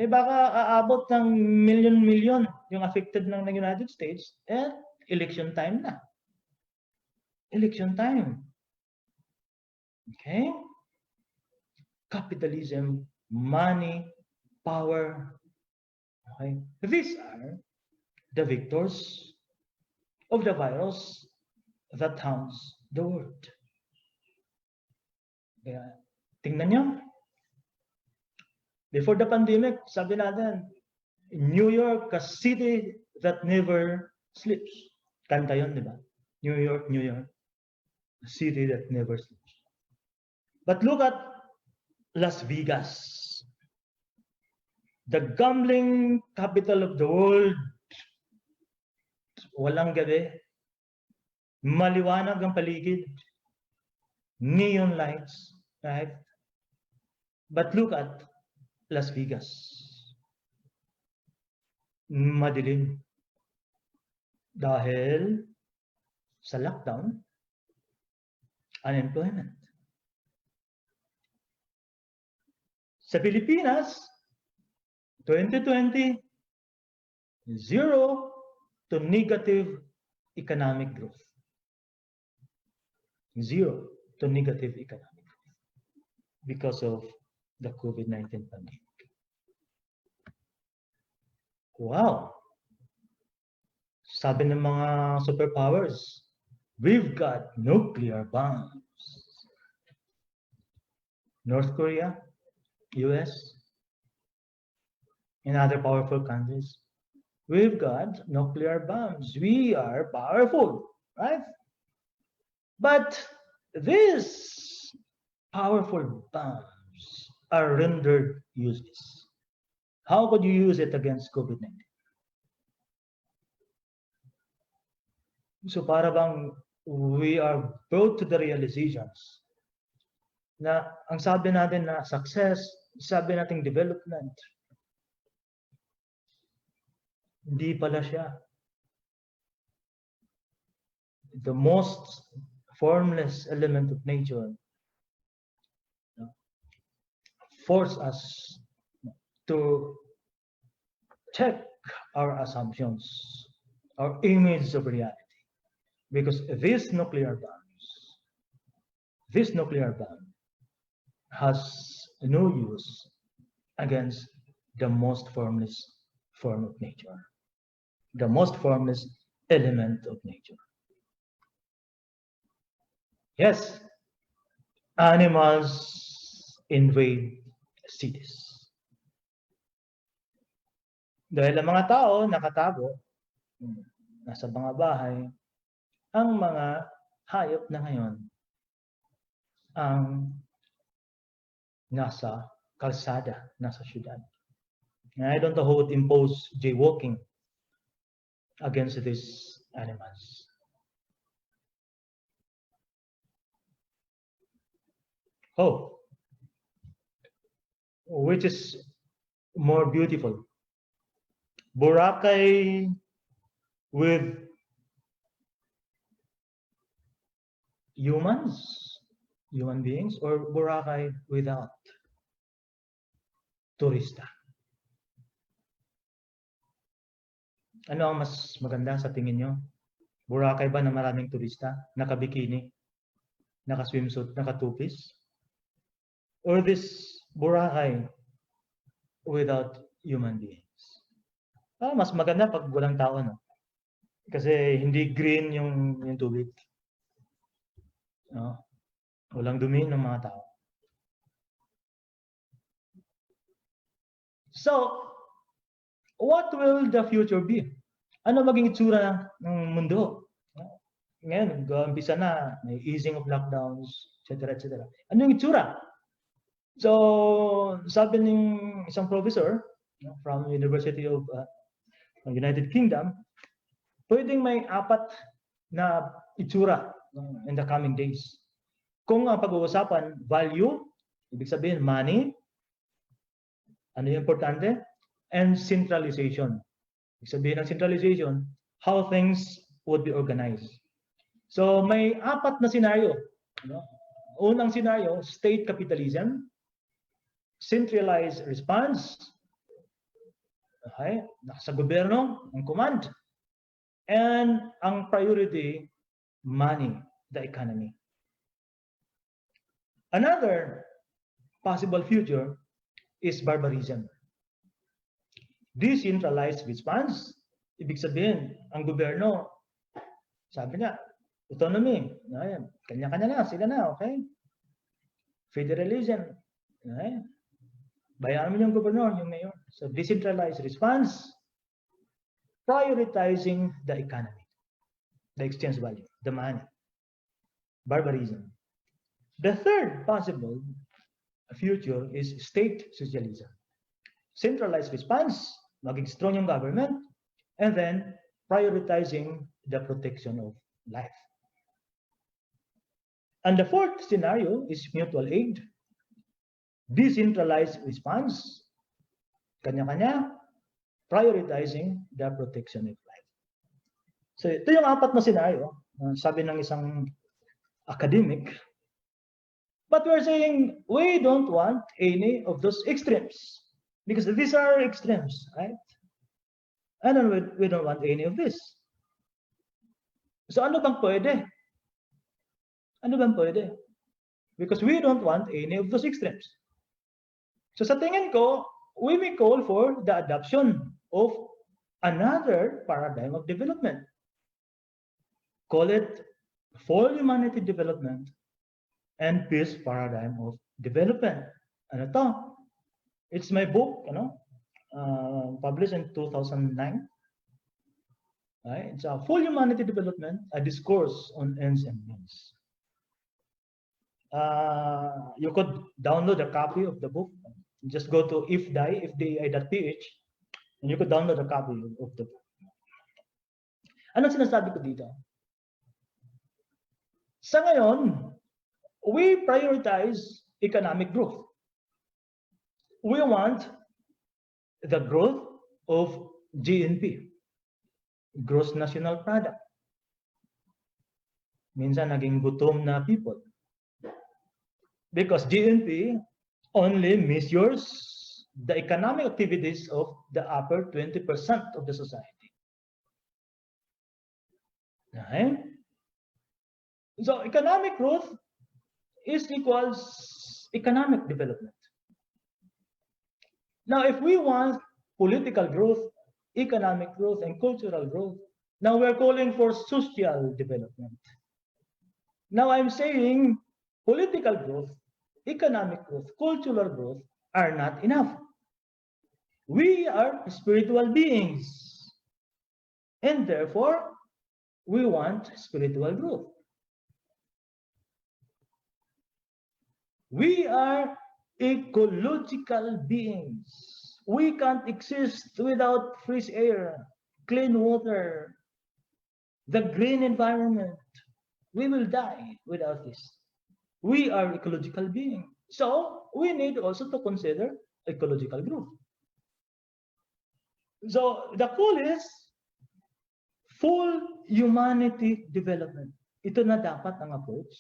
baka aabot ng milyon-milyon yung affected ng United States, election time na. Election time. Okay? Capitalism, money, power. Okay? These are the victors of the virus that harms the world. Kaya, tingnan nyo. Before the pandemic, sabi natin, New York, a city that never sleeps. Kanta yun, di ba? New York, a city that never sleeps. But look at Las Vegas, the gambling capital of the world. Walang gabi. Maliwanag ang paligid. Neon lights, right? But look at Las Vegas. Madilim. Dahil sa lockdown, unemployment. Sa Pilipinas, 2020, 0 to negative economic growth. 0 to negative economic growth because of the COVID-19 pandemic. Wow! Sabi ng mga superpowers, we've got nuclear bombs. North Korea, US, and other powerful countries. We've got nuclear bombs. We are powerful, right? But these powerful bombs are rendered useless. How could you use it against COVID-19? So para bang we are brought to the realizations na ang sabi natin na success, sabi nating development, hindi pala siya. The most formless element of nature force us to check our assumptions, our image of reality. Because this nuclear bomb has no use against the most formless form of nature, the most formless element of nature. Yes, animals invade cities. Dahil ang mga tao nakatago, nasa mga bahay, ang mga hayop na ngayon ang nasa kalsada, nasa syudad. And I don't know who would impose jaywalking against these animals. Oh, which is more beautiful? Boracay with human beings, or Boracay without turista? Ano ang mas maganda sa tingin nyo? Boracay ba na maraming turista, naka-bikini, naka-swimsuit, naka-two-piece? Or this Boracay without human beings? Mas maganda pag walang tao, no? Kasi hindi green yung tubig. No? Walang dumi ng mga tao. So, what will the future be? Ano maging itsura ng mundo? Ngayon, nag-umpisa na, may easing of lockdowns, etc., etc. Ano yung itsura? So, sabi ng isang professor from University of United Kingdom, pwedeng may 4 na itsura in the coming days. Kung ang pag-uusapan, value, ibig sabihin money, ano yung importante? And centralization. Ibig sabihin ng centralization, how things would be organized. So may 4 na senaryo. Unang senaryo, state capitalism, centralized response, Okay? Nasa gobyerno, ang command. And ang priority, money, the economy. Another possible future is barbarism. Decentralized response, ibig sabihin, ang gobyerno, sabi niya, autonomy, kanya-kanya na, sila na, okay? Federalism, okay? Bayaran mo yung gobernador, yung mayor. So decentralized response, prioritizing the economy, the exchange value, the money, barbarism. The third possible future is state socialism. Centralized response, maging strong yung government, and then prioritizing the protection of life. And the fourth scenario is mutual aid, decentralized response, kanya-kanya, prioritizing the protection of life. So ito yung apat na scenario, sabi ng isang academic. But we're saying we don't want any of those extremes because these are extremes, right? And then we don't want any of this. So ano bang pwede? Ano bang pwede? Because we don't want any of those extremes. So sa tingin ko, we may call for the adoption of another paradigm of development. Call it full humanity development and peace paradigm of development. Ano to? It's my book, published in 2009. Right? It's a full humanity development, a discourse on ends and means. You could download a copy of the book. Just go to fdi.ph and you could download a copy of the book. Anong sinasabi ko dito? Sa ngayon, we prioritize economic growth. We want the growth of GNP, gross national product. Minsan naging gutom na people. Because GNP only measures the economic activities of the upper 20% of the society. Right? So economic growth is equals economic development. Now, if we want political growth, economic growth, and cultural growth, now we're calling for social development. Now I'm saying political growth, economic growth, cultural growth are not enough. We are spiritual beings, and therefore we want spiritual growth. We are ecological beings. We can't exist without fresh air, clean water, the green environment. We will die without this. We are ecological beings. So we need also to consider ecological growth. So the goal is full humanity development. Ito na dapat ang approach.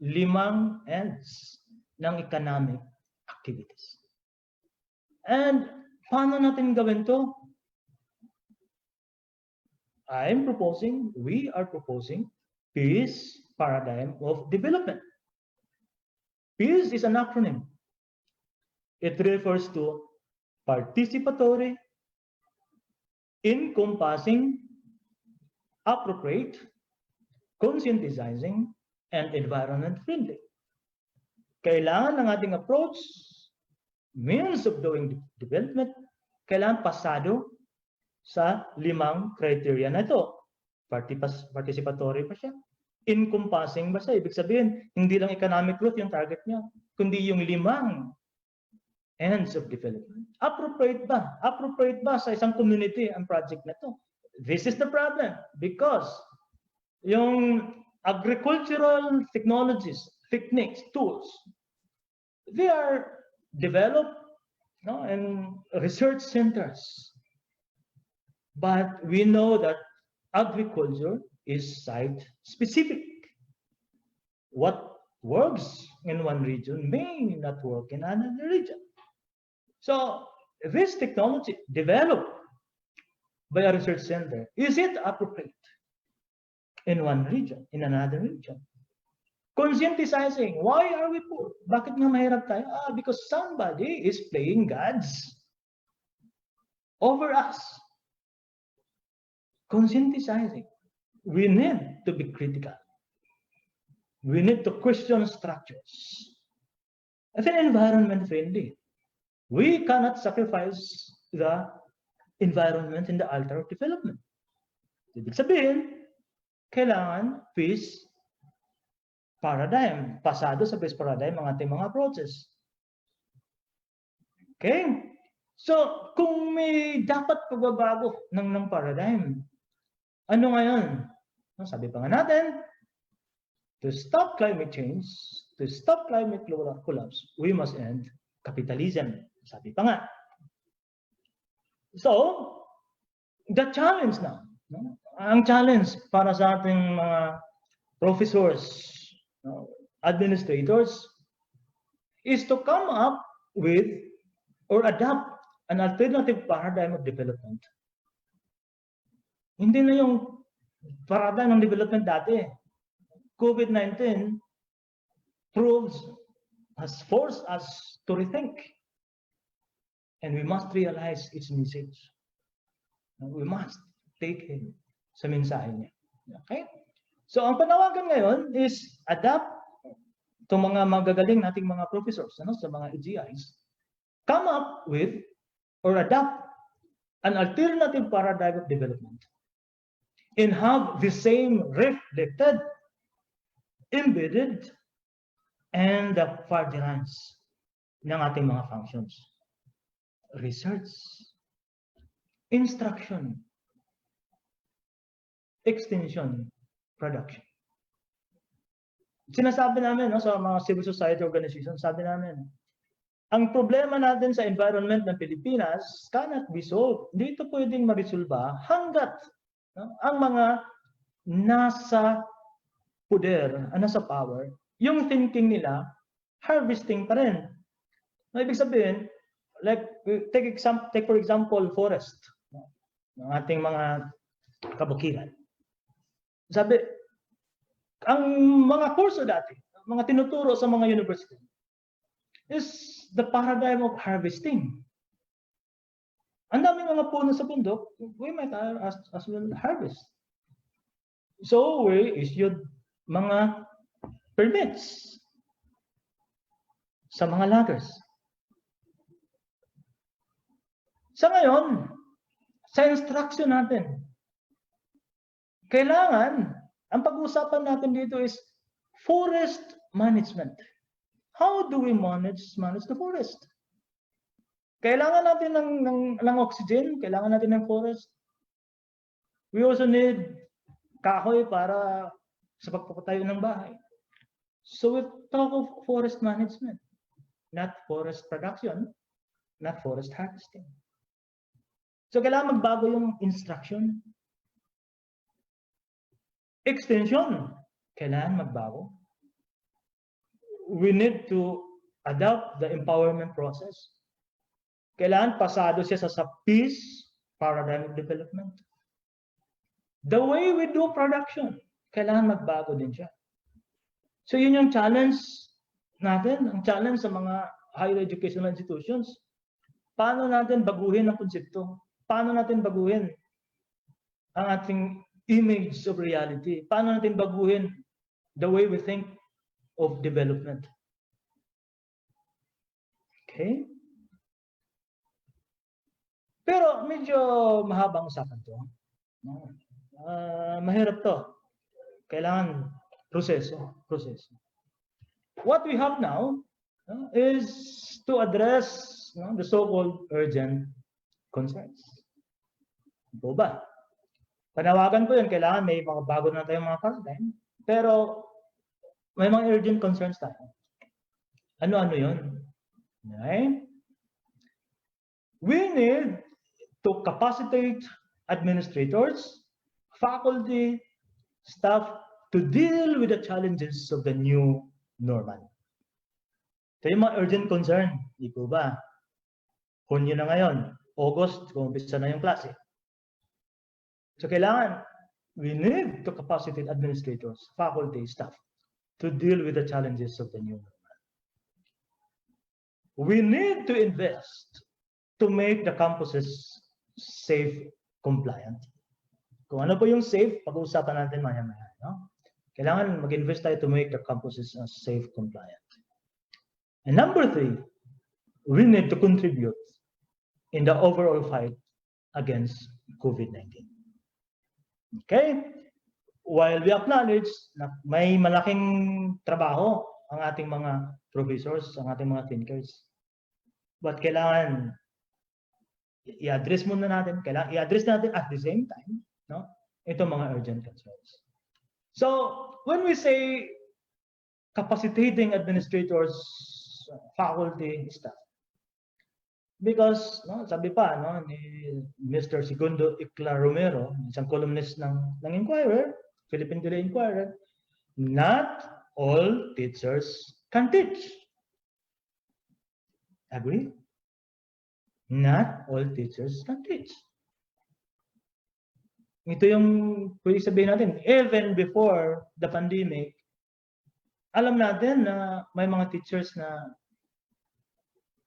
5 ends ng economic activities. And paano natin gawin to? We are proposing peace paradigm of development. Peace is an acronym. It refers to participatory, encompassing, appropriate, conscientizing, and environment friendly. Kailangan ng ating approach, means of doing development, kailangan pasado sa 5 criteria na ito. Participatory pa siya. Encompassing ba siya? Ibig sabihin, hindi lang economic growth yung target niya, kundi yung 5 ends of development. Appropriate ba? Appropriate ba sa isang community ang project na ito? This is the problem because yung agricultural technologies, techniques, tools, they are developed in research centers. But we know that agriculture is site-specific. What works in one region may not work in another region. So this technology developed by a research center, is it appropriate in one region, in another region? Conscientizing, why are we poor? Bakit nga mahirap tayo? Because somebody is playing gods over us. Conscientizing. We need to be critical. We need to question structures. As an environment friendly, we cannot sacrifice the environment in the altar of development. Ibig sabihin, kailangan peace paradigm, pasado sa peace paradigm ang ating mga approaches. Okay? So, kung may dapat pagbabago ng paradigm, ano ngayon? Sabi pa nga natin, to stop climate change, to stop climate collapse, we must end capitalism. Sabi pa nga. So, the challenge now, ang challenge para sa ating mga professors, administrators, is to come up with or adopt an alternative paradigm of development. Hindi na yung paradigm ng development dati. COVID-19 has forced us to rethink. And we must realize its message. We must take him sa mensahe niya. Okay? So, ang panawagan ngayon is adapt itong mga magagaling nating mga professors sa mga EGIs, come up with or adopt an alternative paradigm of development and have the same reflected, embedded, and the furtherance ng ating mga functions. Research, instruction, extension, production. Sinasabi namin sa mga civil society organizations, sabi namin, ang problema natin sa environment ng Pilipinas cannot be solved. Hindi ito pwedeng marisolba hanggat ang mga nasa poder, nasa power, yung thinking nila, harvesting pa rin. Ibig sabihin, like, take for example, forest, ng ating mga kabukiran. Sabi, ang mga kurso dati, mga tinuturo sa mga university, is the paradigm of harvesting. Ang daming mga puno sa bundok, we might as well harvest. So we issued mga permits sa mga loggers. Sa ngayon, sa instruction natin, kailangan, ang pag-uusapan natin dito is forest management. How do we manage the forest? Kailangan natin ng oxygen, kailangan natin ng forest. We also need kahoy para sa pagpapatayo ng bahay. So we talk of forest management, not forest production, not forest harvesting. So kailangan magbago yung instruction. Extension, kailangan magbago. We need to adopt the empowerment process. Kailangan pasado siya sa peace paradigm of development. The way we do production, kailangan magbago din siya. So yun yung challenge natin, ang challenge sa mga higher educational institutions. Paano natin baguhin ang konsepto? Paano natin baguhin ang ating image of reality? Paano natin baguhin the way we think of development? Okay? Pero medyo mahabang usapan to. Mahirap to. Kailangan proseso. What we have now is to address the so-called urgent concerns. Po ba? Panawagan ko yun, kailangan may mga bago na tayong mga paradigm, pero may mga urgent concerns tayo. Ano-ano yun? Okay? We need to capacitate administrators, faculty, staff to deal with the challenges of the new normal. Ito yung mga urgent concern, di po ba? Hunyo na ngayon, August, umpisa na yung klase. So kailangan, we need to capacitate administrators, faculty, staff to deal with the challenges of the new normal. We need to invest to make the campuses safe, compliant. Kung ano po yung safe, pag-uusapan natin maya-maya. No? Kailangan mag-invest tayo to make the campuses safe, compliant. And number 3, we need to contribute in the overall fight against COVID-19. Okay? While we acknowledge na may malaking trabaho ang ating mga professors, ang ating mga thinkers, but kailangan i-address muna natin, kailangan i-address natin at the same time, no? Itong mga urgent concerns. So, when we say capacitating administrators, faculty, staff, because sabi pa ni Mr. Segundo Icla Romero, isang columnist ng Inquirer, Philippine Daily Inquirer, not all teachers can teach. Agree? Not all teachers can teach. Ito yung pwede sabihin natin, even before the pandemic, alam natin na may mga teachers na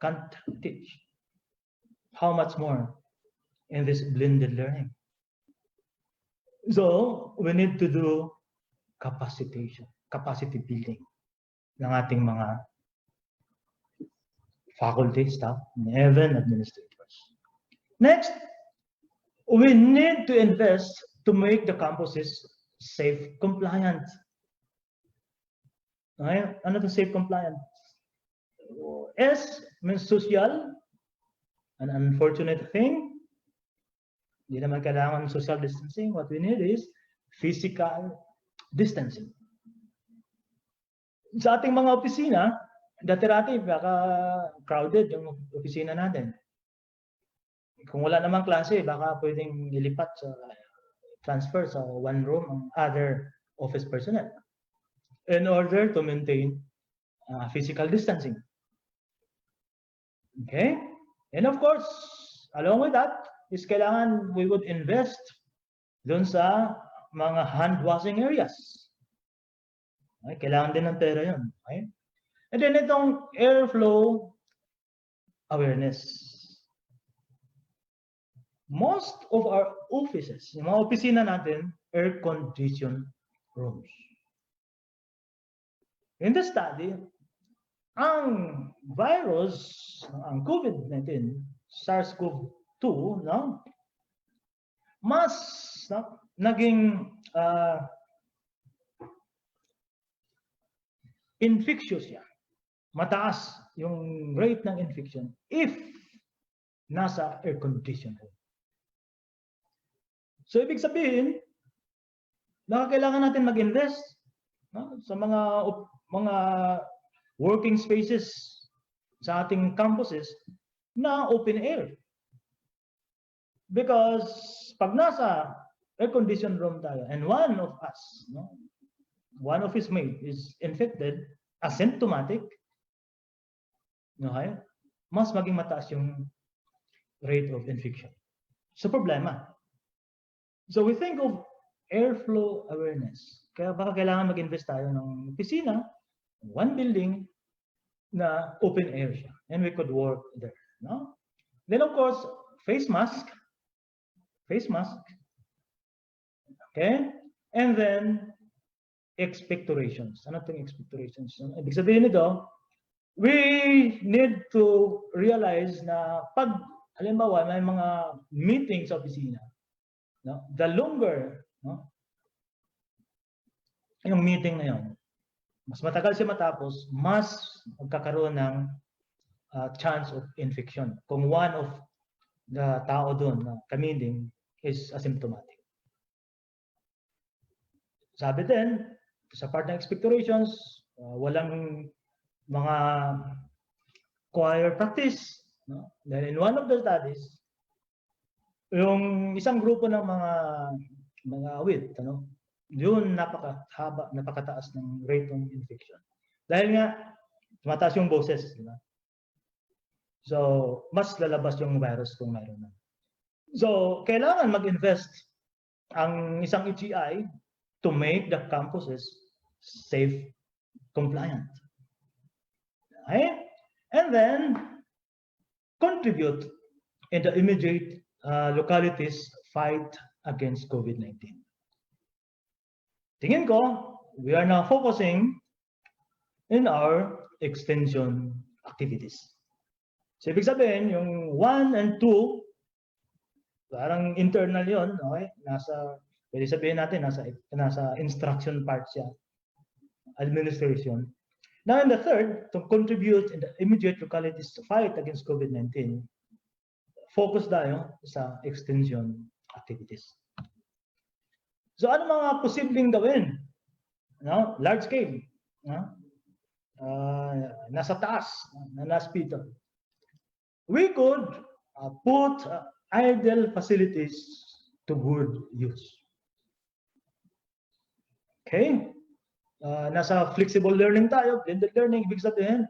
can't teach. How much more in this blended learning? So, we need to do capacitation, capacity building ng ating mga faculty, staff, and even administrators. Next, we need to invest to make the campuses safe, compliant. Okay? Ano to safe, compliant? S means social. An unfortunate thing, hindi naman kailangan social distancing. What we need is physical distancing. Sa ating mga opisina, dati-rati baka crowded yung opisina natin. Kung wala namang klase, baka pwedeng ilipat sa transfer sa one room ang other office personnel in order to maintain physical distancing. Okay? And of course, along with that, is kailangan we would invest dun sa mga hand washing areas. Okay? Kailangan din ng pera yun. Okay? And then itong airflow awareness. Most of our offices, yung mga opisina natin, air-conditioned rooms. In the study, ang virus, ang COVID-19, SARS-CoV-2, no, mas naging infectious siya. Mataas yung rate ng infection if nasa air-conditioned room. So, ibig sabihin, kailangan natin mag-invest sa mga working spaces sa ating campuses na open air. Because pag nasa air-conditioned room tayo and one of us, one of his mate is infected, asymptomatic, okay, mas maging mataas yung rate of infection. So problema. So we think of airflow awareness. Kaya baka kailangan mag-invest tayo ng opisina, one building na open air siya. And we could work there. No? Then of course, face mask. Face mask. Okay? And then, expectorations. Ano itong expectorations? Ibig sabihin nito, we need to realize na pag, halimbawa, may mga meetings sa opisina, no? The longer, no? Yung meeting na yun, mas matagal siya matapos, mas magkakaroon ng chance of infection. Kung one of the tao doon na ka-meeting is asymptomatic. Sabi din, sa part ng expectorations, walang mga choir practice. No? Then in one of the studies, yung isang grupo ng mga awit, yun napakataas ng rate ng infection. Dahil nga, tumataas yung boses. Diba? So, mas lalabas yung virus kung mayroon na. So, kailangan mag-invest ang isang HEI to make the campuses safe, compliant. Okay? And then, contribute in the immediate localities fight against COVID-19. Tingin ko, we are now focusing in our extension activities. So, ibig sabihin, yung 1 and 2, parang internal yon, okay? Pwede sabihin natin, nasa instruction part siya, administration. Now, in the third, to contribute in the immediate localities to fight against COVID-19, focus tayo sa extension activities. So, ano mga posibleng gawin? No? Large scale. No? Nasa taas, nasa pito. We could put idle facilities to good use. Okay? Nasa flexible learning tayo, blended learning, ibig sabihin,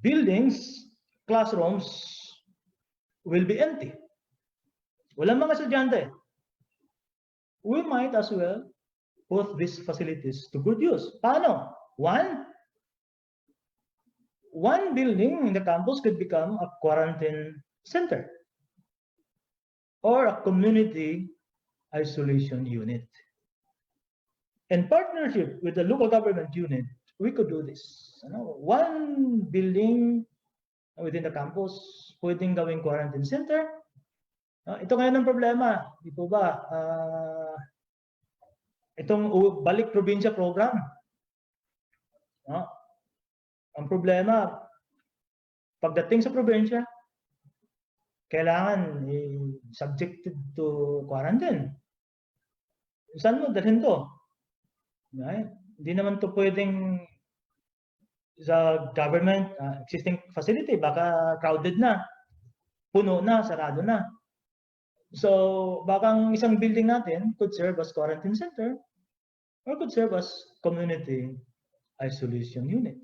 buildings, classrooms will be empty. Walang mga estudyante. We might as well put these facilities to good use. Paano? One building in the campus could become a quarantine center or a community isolation unit. In partnership with the local government unit, we could do this. One building within the campus, pwedeng gawing quarantine center. Ito ngayon ang problema, di po ba? Itong balik probinsya program. Ang problema, pagdating sa probinsya, kailangan subjected to quarantine. Saan mo dalhin to? Hindi naman to pwedeng sa government existing facility, baka crowded na, puno na, sarado na. So, baka ang isang building natin could serve as quarantine center or could serve as community isolation unit.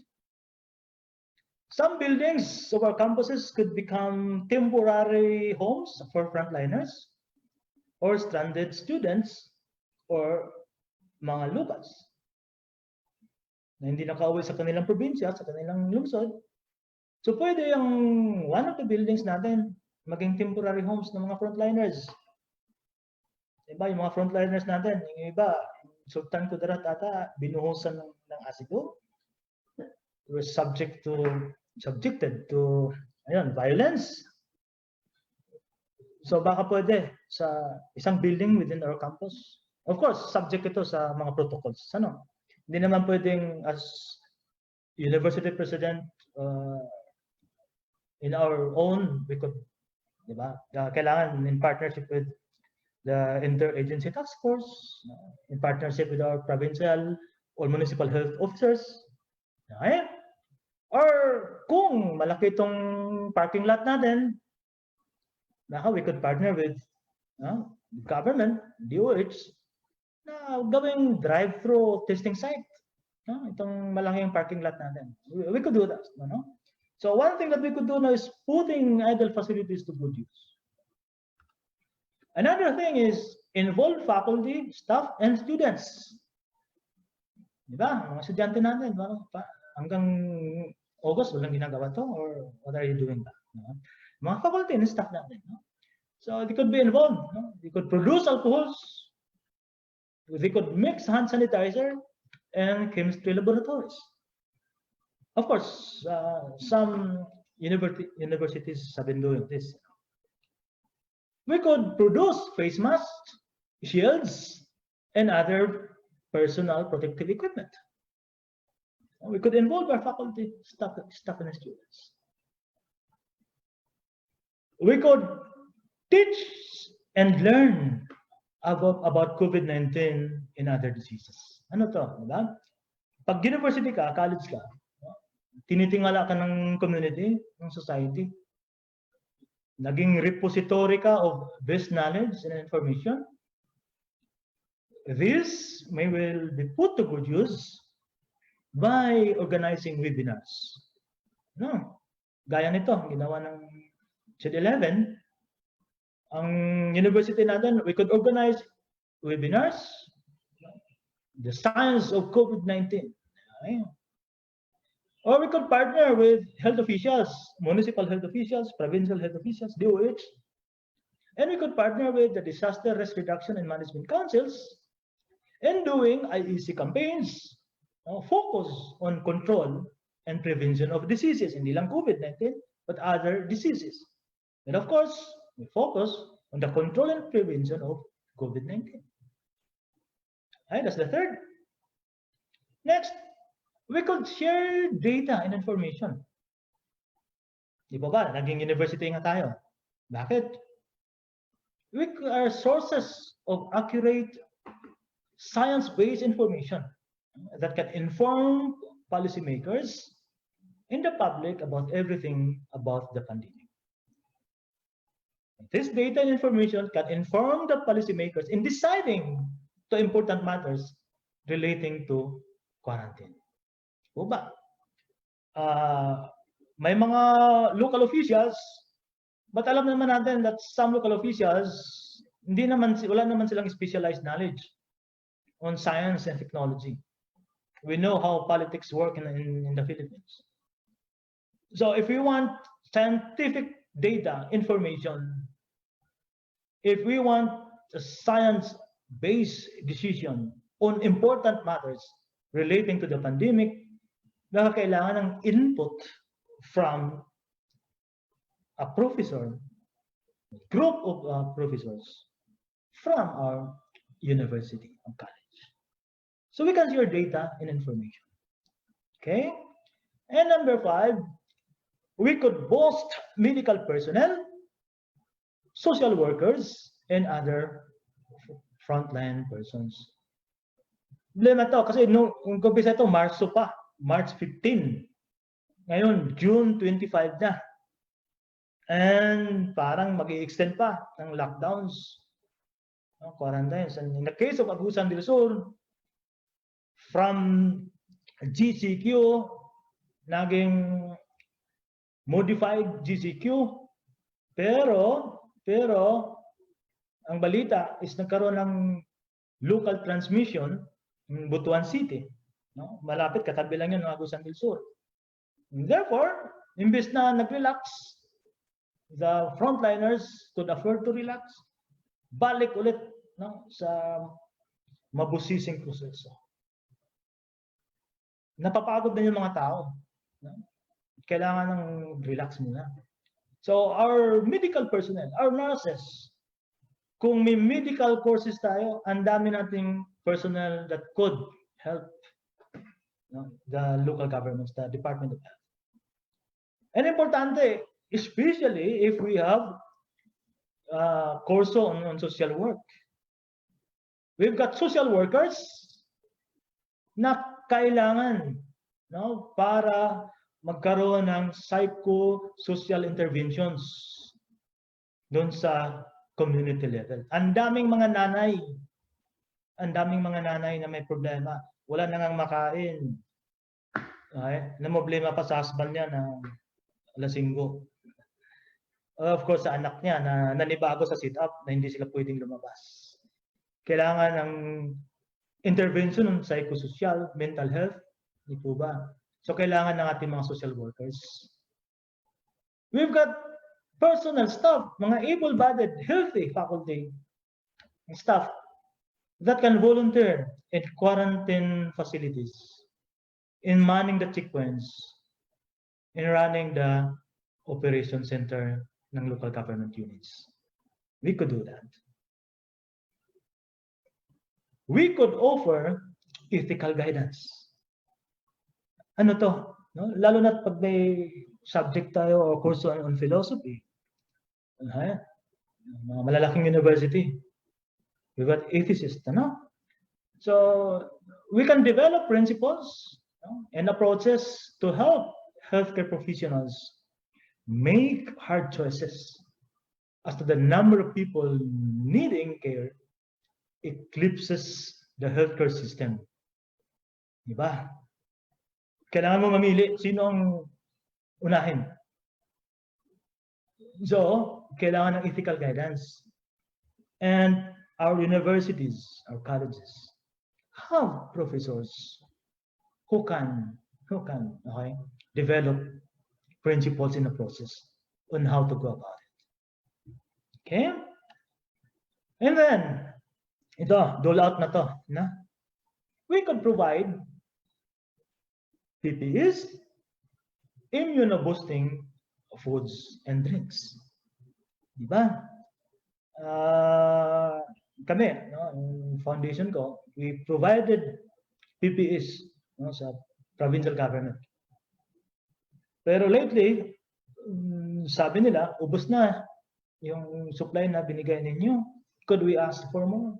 Some buildings of our campuses could become temporary homes for frontliners or stranded students or mga locals na hindi nakauwi sa kanilang probinsya, sa kanilang lungsod. So pwede yung one of the buildings natin maging temporary homes ng mga frontliners. Diba, yung mga frontliners natin, yung iba, Sultan Kudarat ata, binuhusan ng asido. Were subjected to violence. So baka pwede sa isang building within our campus. Of course, subject ito sa mga protocols. Hindi naman pwedeng as university president in our own, we could, diba? Kailangan in partnership with the interagency task force, in partnership with our provincial or municipal health officers. Okay? Or kung malaki itong parking lot natin, we could partner with government, DOH, na gawing drive-through testing site. Itong malaking parking lot natin. We could do that. So one thing that we could do now is putting idle facilities to good use. Another thing is involve faculty, staff, and students. Diba? Mga estudyante natin, hanggang August, walang ginagawa to, or what are you doing ba? Mga faculty and staff natin. So they could be involved. They could produce alcohols. They could mix hand sanitizer and chemistry laboratories. Of course, some universities have been doing this. We could produce face masks, shields, and other personal protective equipment. We could involve our faculty, staff, and students. We could teach and learn about COVID-19 and other diseases. Ano to? Diba? Pag university ka, college ka, tinitingala ka ng community, ng society, naging repository ka of best knowledge and information. This may well be put to good use by organizing webinars. Gaya nito, ginawa ng CHED 11, ang university natin, we could organize webinars, the science of COVID-19. Okay? Or we could partner with health officials, municipal health officials, provincial health officials, DOH, and we could partner with the disaster risk reduction and management councils in doing IEC campaigns, focus on control and prevention of diseases, hindi lang COVID-19, but other diseases. And of course, we focus on the control and prevention of COVID-19. Okay, that's the third. Next, we could share data and information. Di ba? Naging university nga tayo. Bakit? We are sources of accurate science-based information that can inform policymakers and the public about everything about the pandemic. This data and information can inform the policymakers in deciding to important matters relating to quarantine. O ba? May mga local officials, but alam naman natin that some local officials, wala naman silang specialized knowledge on science and technology. We know how politics work in the Philippines. So if we want scientific data, information, if we want a science-based decision on important matters relating to the pandemic, kailangan ng input from a professor, group of professors from our university or college. So we can share data and information. Okay? And number 5, we could boast medical personnel, social workers, and other frontline persons. Problema to kasi nung umpisa ito, March 15. Ngayon, June 25 na. And parang mag-i-extend pa ng lockdowns, quarantines. And in the case of Agusanons del Sur, from GCQ, naging modified GCQ, pero ang balita is nagkaroon ng local transmission in Butuan City. No? Malapit, katabi lang yun ng Agusanons del Sur. And therefore, imbes na nag-relax, the frontliners could afford to relax, balik ulit sa mabusising proseso. Napapagod na yung mga tao. Kailangan ng relax muna. So our medical personnel, our nurses, kung may medical courses tayo, ang dami nating personnel that could help the local governments, the Department of Health. And importante, especially if we have course on social work. We've got social workers na kailangan para magkaroon ng psycho-social interventions doon sa community level. Ang daming mga nanay na may problema. Wala na ngang makain. Okay? Problema pa sa husband niya na lasinggo. Of course, sa anak niya na nanibago sa sit-up na hindi sila pwedeng lumabas. Kailangan ng intervention ng psychosocial, mental health, di po ba? So kailangan ng ating mga social workers. We've got personal staff, mga able-bodied, healthy faculty staff that can volunteer in quarantine facilities, in manning the checkpoints, in running the operation center ng local government units. We could do that. We could offer ethical guidance. Ano to? No? Lalo na pag may subject tayo o course on philosophy. Mga malalaking university. We've got ethicists. So we can develop principles and approaches to help healthcare professionals make hard choices as to the number of people needing care eclipses the healthcare system. Diba? Kailangan mo mamili sino ang unahin. So, kailangan ng ethical guidance. And our universities, our colleges, have professors who can okay, develop principles in the process on how to go about it. Okay? And then, ito, dole out na to. Na? We could provide PPEs, immunoboosting foods and drinks. Diba? Kami, no, yung foundation ko, we provided PPEs, no, sa provincial government. Pero lately, sabi nila, ubos na yung supply na binigay ninyo. Could we ask for more?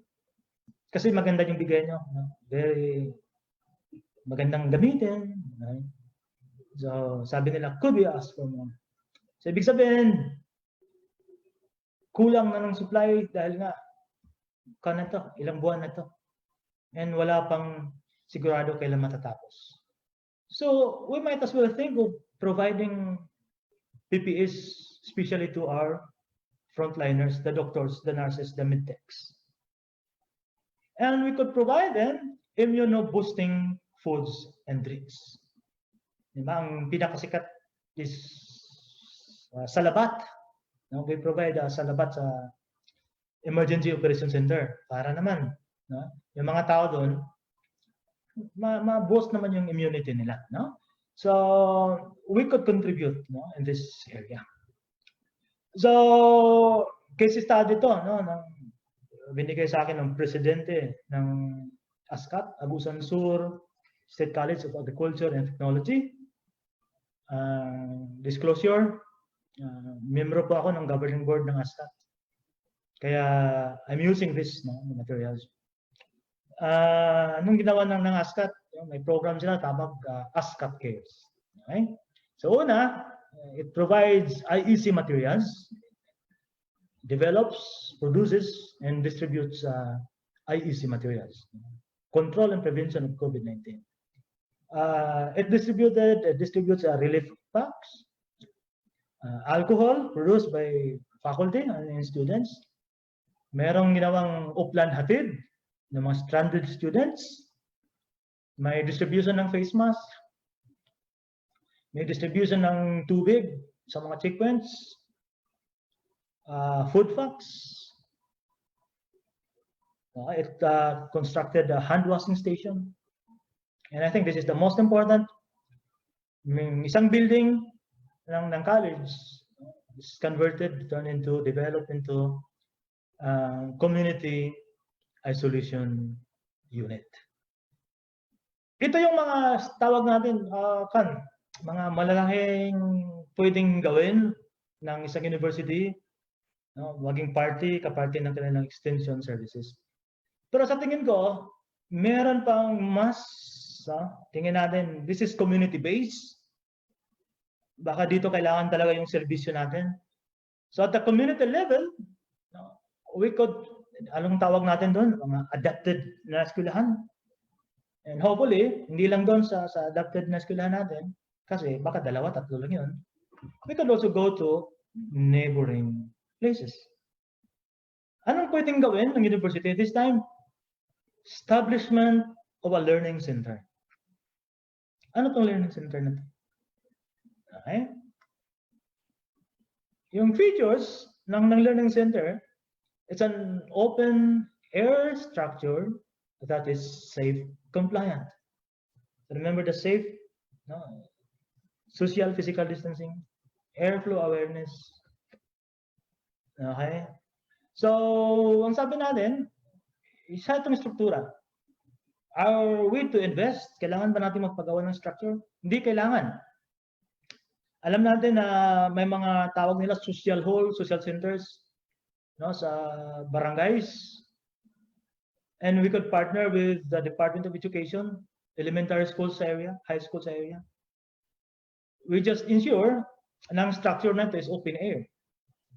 Kasi maganda yung bigay nyo. No? Very magandang gamitin. Right? So, sabi nila, could we ask for more? So, ibig sabihin, kulang na ng supply dahil nga, na to, ilang buwan na to. And wala pang sigurado kailan matatapos. So, we might as well think of providing PPEs, especially to our frontliners, the doctors, the nurses, the medtechs. And we could provide them immuno-boosting foods and drinks. Diba? Ang pinakasikat is salabat. No? We provide salabat sa Emergency Operation Center para naman, no? Yung mga tao doon, ma-boost naman yung immunity nila. No? So, we could contribute, no, in this area. So, case study to, no, binigay sa akin ng presidente ng ASCAP, Agusanons State College of Agriculture and Technology. Disclosure, member po ako ng governing board ng ASCAP. Kaya I'm using this, no, materials. Nung ginawa ng ASCAP, may program sila tawag ASCAP Cares. Okay? So una, it provides IEC materials, develops, produces, and distributes IEC materials. Control and prevention of COVID-19. It distributes relief packs, alcohol produced by faculty and students. Merong ginawang upland hatid ng mga stranded students. May distribution ng face mask. May distribution ng tubig sa mga checkpoints. Food packs. It constructed a hand washing station. And I think this is the most important. Isang building ng college is converted, developed into community isolation unit. Ito yung mga tawag natin, mga malalaking pwedeng gawin ng isang university, no, maging kaparty ng kanilang extension services. Pero sa tingin ko, meron pang mas, tingin natin, this is community-based. Baka dito kailangan talaga yung serbisyo natin. So at the community level, we could, anong tawag natin doon? Mga adapted na eskwelahan. And hopefully, hindi lang doon sa adapted na eskwelahan natin, kasi baka 2-3 lang yun. We could also go to neighboring places. Anong pwedeng gawin ng university this time? Establishment of a learning center. Ano tong learning center na to? Okay? Yung features ng learning center, it's an open air structure that is safe compliant. Remember the safe, no? Social physical distancing, airflow awareness. Okay? So, ang sabi natin, isa itong struktura. Are we to invest? Kailangan ba natin magpagawa ng structure? Hindi kailangan. Alam natin na may mga tawag nila social hall, social centers, no, sa barangays. And we could partner with the Department of Education, elementary schools area, high schools area. We just ensure na ang structure na ito is open air.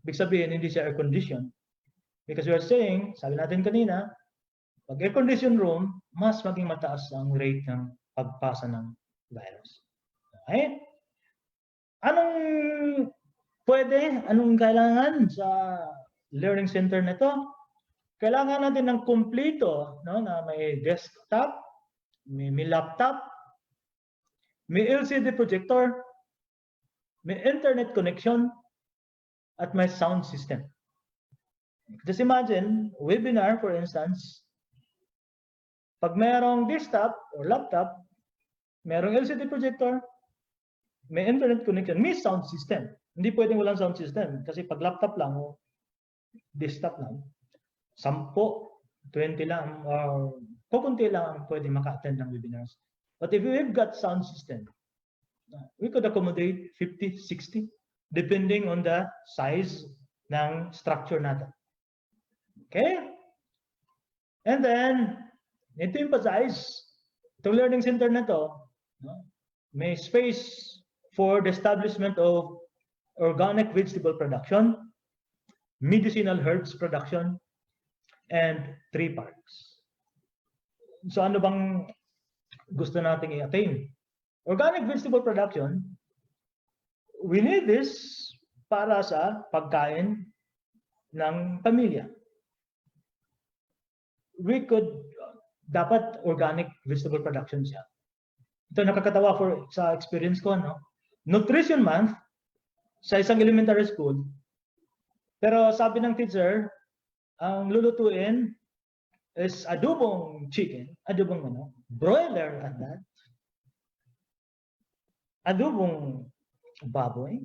Ibig sabihin, hindi siya air-conditioned. Because we are saying, sabi natin kanina, pag air-conditioned room, mas maging mataas ang rate ng pagpasa ng virus. Okay? Anong Pwede, anong kailangan sa learning center nito? Kailangan natin ng kumpleto, no, na may desktop, may laptop, may LCD projector, may internet connection, at may sound system. Just imagine, webinar, for instance, pag mayroong desktop or laptop, mayroong LCD projector, may internet connection, may sound system. Hindi pwedeng walang sound system kasi pag laptop lang o desktop lang, 10, 20 lang or kukunti lang ang pwedeng maka-attend ng webinars. But if we've got sound system, we could accommodate 50, 60 depending on the size ng structure natin. Okay? And then, need to emphasize, itong learning center na to, may space for the establishment of organic vegetable production, medicinal herbs production, and tree parks. So ano bang gusto nating i-attain? Organic vegetable production, we need this para sa pagkain ng pamilya. Dapat organic vegetable production siya. Ito nakakatawa sa experience ko, no? Nutrition month sa isang elementary school. Pero sabi ng teacher, ang lulutuin is adobong chicken, adobong broiler at that. Adobong baboy.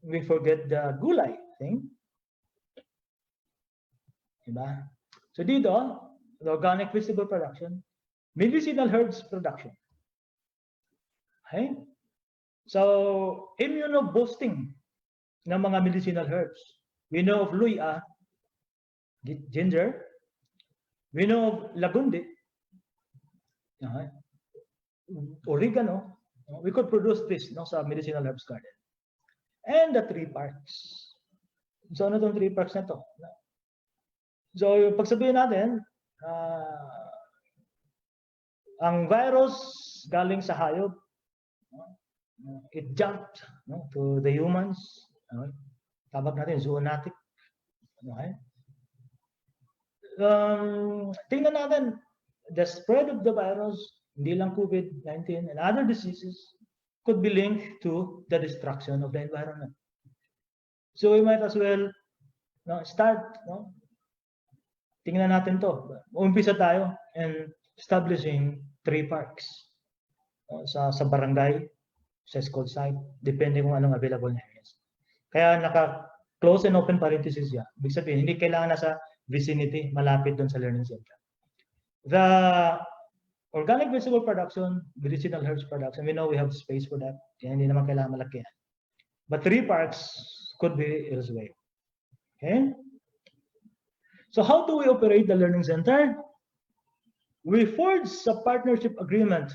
We forget the gulay thing. Diba? So dito, the organic vegetable production, medicinal herbs production. Okay? So, immuno-boosting ng mga medicinal herbs. We know of luya, ginger. We know of lagundi, oregano. We could produce this sa medicinal herbs garden. And the tree parks. So, ano itong tree parks na to? So, pag sabihin natin, ang virus galing sa hayop, it jumped to the humans. Tawag natin zoonotic. Okay? Tingnan natin the spread of the virus, hindi lang COVID-19 and other diseases could be linked to the destruction of the environment. So we might as well start. Tingnan natin to. Umpisa tayo in establishing tree parks sa barangay, sa school site, depende kung anong available na areas. Kaya naka-close and open parenthesis yan. Ibig sabihin, hindi kailangan nasa vicinity, malapit doon sa learning center. The organic vegetable production, medicinal herbs production, we know we have space for that. Kaya hindi naman kailangan malaki. But tree parks could be elsewhere. Okay? So how do we operate the learning center? We forged a partnership agreement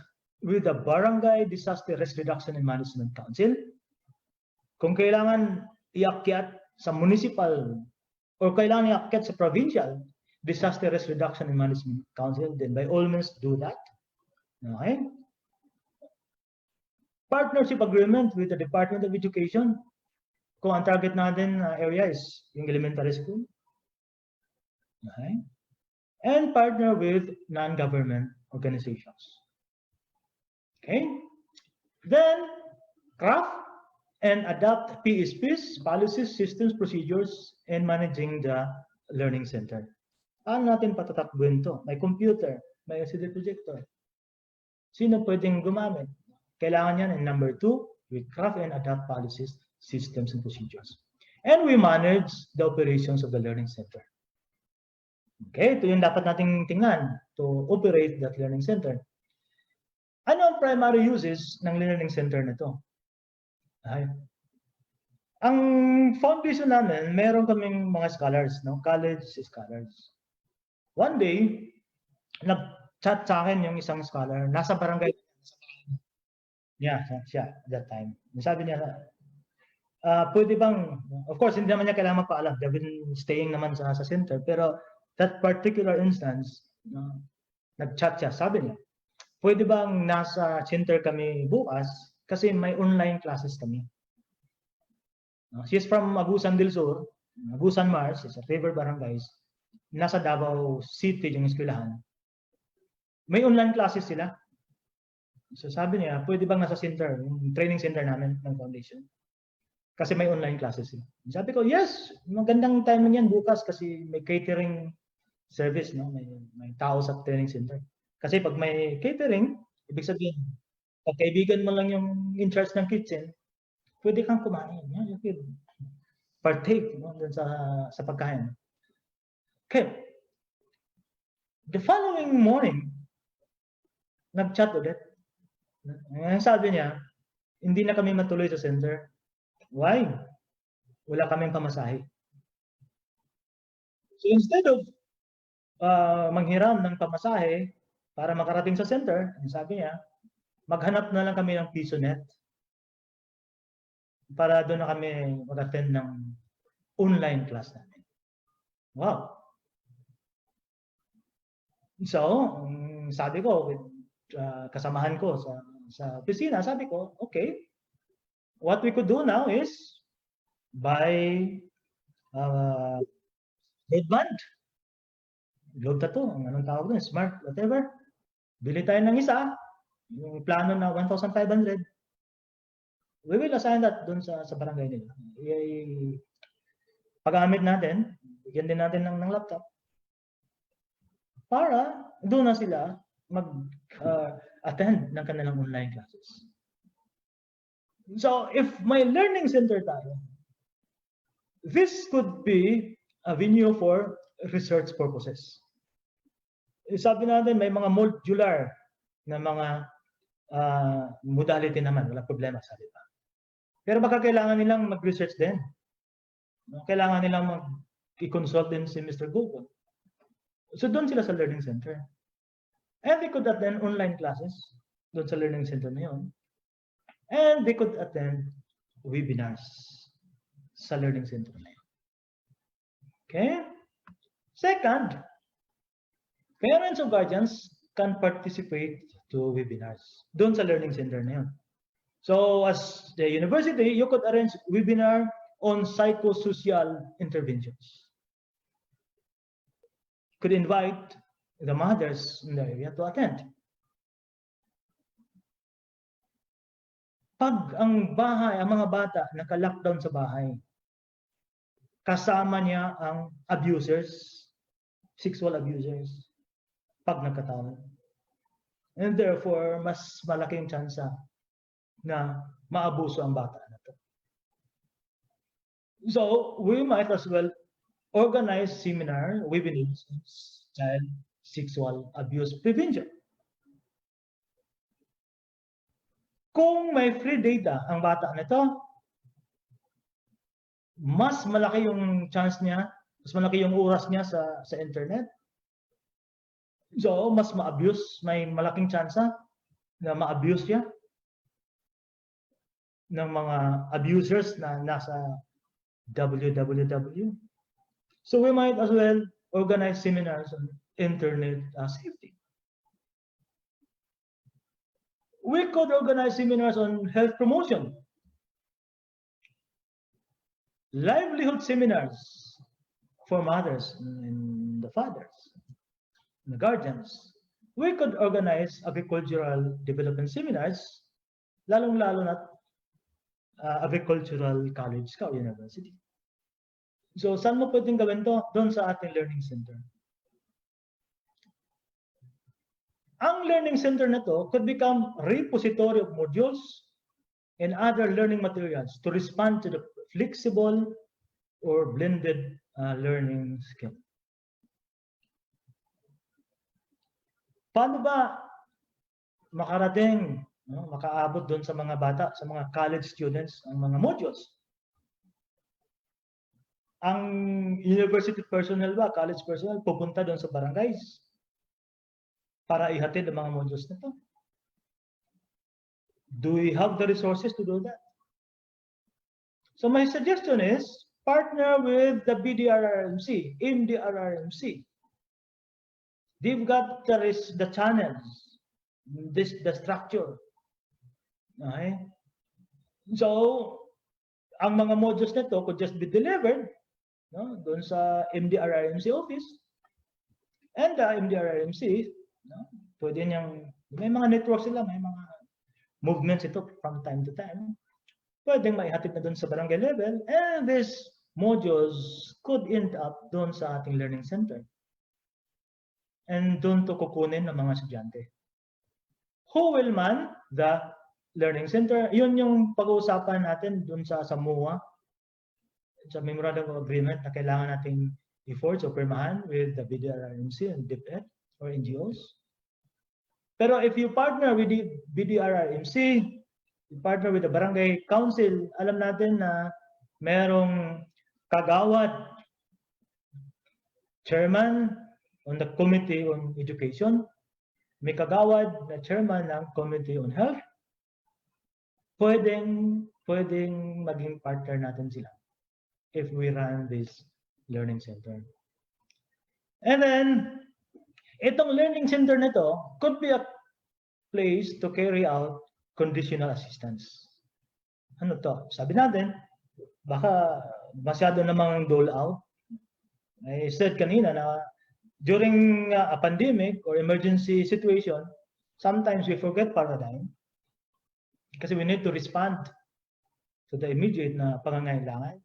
with the Barangay Disaster Risk Reduction and Management Council. Kung kailangan iakyat sa municipal or kailangan iakyat sa provincial Disaster Risk Reduction and Management Council, then by all means do that. Okay? Partnership agreement with the Department of Education. Kung ang target natin area is yung elementary school. Okay? And partner with non-government organizations. Okay? Then, craft and adapt PSPs, policies, systems, procedures, and managing the learning center. Paano natin patatakbuhin to? May computer, may LCD projector. Sino pwedeng gumamit? Kailangan yan. And number 2, we craft and adapt policies, systems, and procedures. And we manage the operations of the learning center. Okay, ito yung dapat nating tingnan to operate that learning center. Ano ang primary uses ng learning center nito? Okay. Ang foundation namin, meron kaming mga scholars, college scholars. One day, nag-chat sa akin yung isang scholar, nasa barangay. Yeah, siya at that time. Sabi niya, pwede bang, of course, hindi naman niya kailangan magpaalam. They've been staying naman sa center. Pero that particular instance, nag-chat siya. Sabi niya, pwede bang nasa center kami bukas kasi may online classes kami. She's from Agusan del Sur, Agusan Mars, is a river barangays. Nasa Davao City yung eskwelahan. May online classes sila. So sabi niya, pwede bang nasa center, yung training center namin ng foundation? Kasi may online classes sila. Sabi ko, yes, magandang timing yan bukas kasi may catering service, no? May tao sa training center. Kasi pag may catering, ibig sabihin, pag kaibigan mo lang yung in charge ng kitchen, pwede kang kumain. You can partake, no, dun sa pagkain. Okay. The following morning, nag-chat ulit. Sabi niya, hindi na kami matuloy sa center. Why? Wala kaming pamasahe. So instead of manghiram ng pamasahe para makarating sa center, sabi niya, maghanap na lang kami ng piso net para doon na kami mag-attend ng online class namin. Wow! So, sabi ko, kasamahan ko sa opisina, sabi ko, okay, what we could do now is buy headband, globe tattoo, anong tawag doon, smart, whatever. Bili tayo ng isa, yung plano na 1,500. We will assign that doon sa barangay nila. Pag-gamit natin, bigyan din natin ng laptop para doon na sila mag-attend ng kanilang online classes. So, if may learning center tayo, this could be a venue for research purposes. Sabi natin, may mga modular na mga modality naman, wala problema sa iba. Pero baka kailangan nilang mag-research din. Kailangan nilang mag-consult din si Mr. Google. So, doon sila sa learning center. And they could attend online classes doon sa learning center na yun. And they could attend webinars sa learning center na yun. Okay? Second, parents or guardians can participate to webinars doon sa learning center na yun. So, as the university, you could arrange webinar on psychosocial interventions. You could invite the mothers in the area to attend. Pag ang mga bata naka-lockdown sa bahay, kasama niya ang abusers, sexual abusers, pag nagkataon. And therefore, mas malaking tsansa na maabuso ang bata na to. So, we might as well organize seminar, webinars on child sexual abuse prevention. Kung may free data ang bata nito, mas malaki yung chance niya, mas malaki yung oras niya sa internet. So, mas ma-abuse, may malaking chance na ma-abuse siya ng mga abusers na nasa www. So, we might as well organize seminars on internet safety. We could organize seminars on health promotion, livelihood seminars for mothers and the fathers, and the guardians. We could organize agricultural development seminars, lalong-lalo na agricultural college ka o university. So, saan mo pwedeng gawin to? Doon sa ating learning center. Ang learning center na to could become repository of modules and other learning materials to respond to the flexible or blended learning skill. Paano ba makarating, makaabot doon sa mga bata, sa mga college students, ang mga modules? Ang university personnel ba, college personnel, pupunta doon sa barangays para ihatid ang mga modules na to? Do we have the resources to do that? So my suggestion is partner with the BDRRMC, MDRRMC. They've got the channels, the structure. Okay? So ang mga modules nito could just be delivered, no, doon sa MDRRMC office. And the MDRRMC, no, pwede niyang, may mga network sila, may mga movements ito from time to time. Pwedeng maihatid na doon sa barangay level, and these modules could end up doon sa ating learning center. And doon to kukunin ng mga estudyante. Who will man the learning center? Yun yung pag-uusapan natin doon sa MOA, sa Memorandum of Agreement na kailangan nating efforts o permahan with the BDRRMC and DepEd or NGOs. Pero if you partner with the BDRRMC, you partner with the Barangay Council, alam natin na merong kagawad, chairman on the Committee on Education, may kagawad na chairman ng Committee on Health, pwedeng maging partner natin sila if we run this learning center. And then, itong learning center nito could be a place to carry out conditional assistance. Ano to? Sabi natin, baka masyado namang dole out. I said kanina na during a pandemic or emergency situation, sometimes we forget paradigm kasi we need to respond to the immediate na pangangailangan.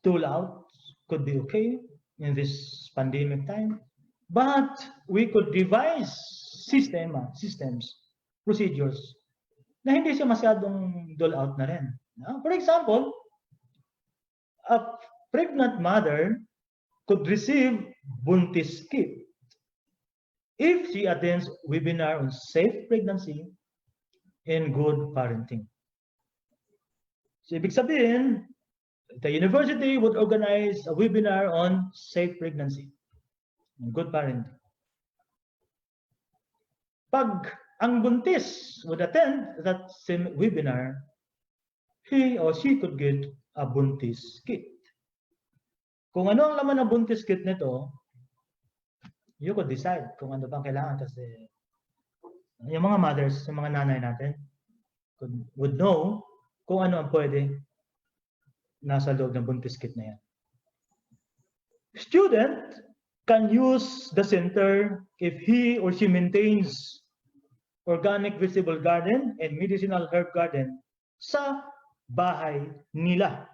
Dole out could be okay in this pandemic time, but we could devise systems, procedures na hindi siya masyadong dole out na rin. For example, a pregnant mother could receive buntis kit if she attends webinar on safe pregnancy and good parenting. So, ibig sabihin, the university would organize a webinar on safe pregnancy and good parenting. Pag ang buntis would attend that same webinar, he or she could get a buntis kit. Kung ano ang laman ng buntis kit nito, you could decide kung ano bang kailangan kasi yung mga mothers, yung mga nanay natin would know kung ano ang pwede nasa loob ng buntis kit na yan. Student can use the center if he or she maintains organic vegetable garden and medicinal herb garden sa bahay nila.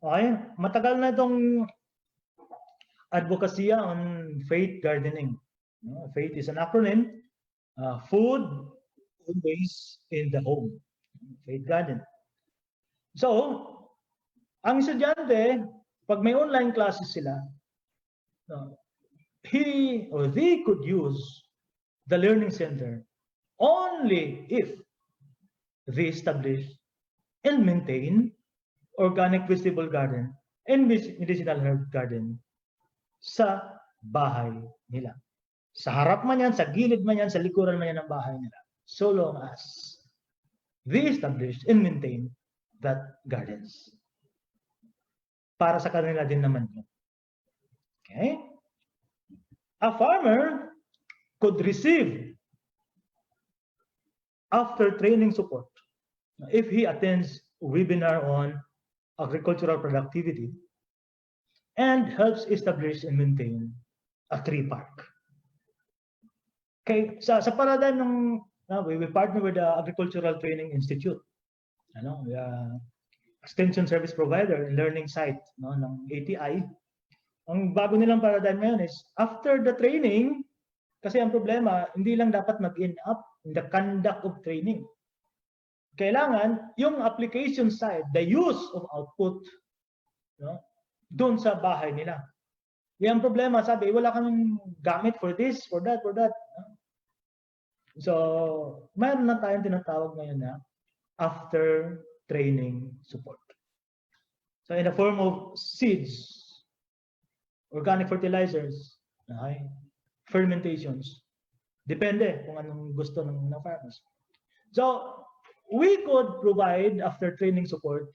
Okay, matagal na itong advocacy on faith gardening. Faith is an acronym. Food always in the home. Faith garden. So, ang estudyante, pag may online classes sila, he or they could use the learning center only if they establish and maintain organic vegetable garden and medicinal herb garden sa bahay nila. Sa harap man yan, sa gilid man yan, sa likuran man yan ng bahay nila. So long as they establish and maintain that gardens. Para sa kanila din naman yun. Okay? A farmer could receive after training support if he attends webinar on agricultural productivity and helps establish and maintain a tree park. Okay, sa paradigm ng we partner with the Agricultural Training Institute. We are extension service provider and learning site ng ATI. Ang bago nilang paradigm ngayon is after the training, kasi ang problema, hindi lang dapat mag-end up in the conduct of training. Kailangan yung application side, the use of output, doon sa bahay nila. Yung problema, sabi, wala kang gamit for this, for that, for that. So, mayroon na tayong tinatawag ngayon na after training support. So, in the form of seeds, organic fertilizers, fermentations, depende kung anong gusto ng farmers. So, we could provide after training support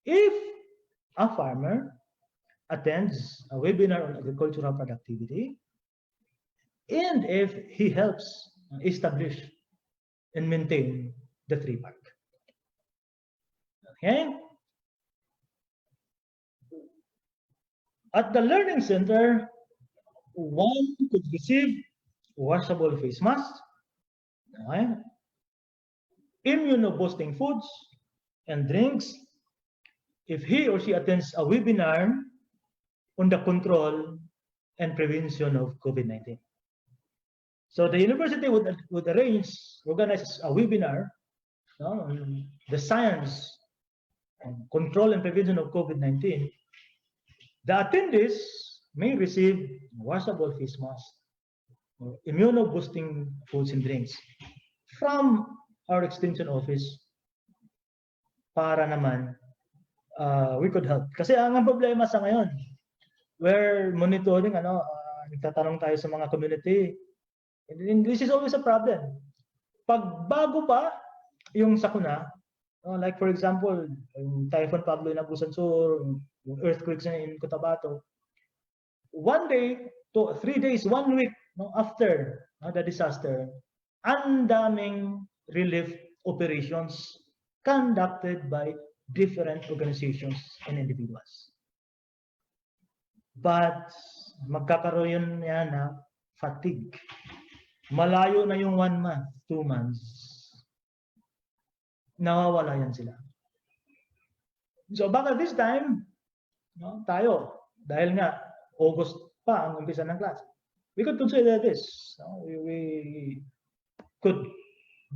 if a farmer attends a webinar on agricultural productivity and if he helps establish and maintain the tree park. Okay? At the Learning Center, one could receive washable face masks, okay? Immuno-boosting foods and drinks if he or she attends a webinar on the control and prevention of COVID-19. So the university would organize a webinar on the science and control and prevention of COVID-19. The attendees may receive washable face masks or immuno-boosting foods and drinks from our extension office para naman we could help. Kasi ang problema sa ngayon, we're monitoring, nagtatanong tayo sa mga community. And this is always a problem. Pag bago pa yung sakuna, like for example, yung Typhoon Pablo in Agusanons, yung earthquakes in Cotabato, 1 day to 3 days, 1 week after the disaster, ang daming relief operations conducted by different organizations and individuals. But magkakaroon yan na fatigue. Malayo na yung 1 month, 2 months. Nawawala yan sila. So baka this time, tayo, dahil nga August pa ang umpisa ng class, we could consider this. We could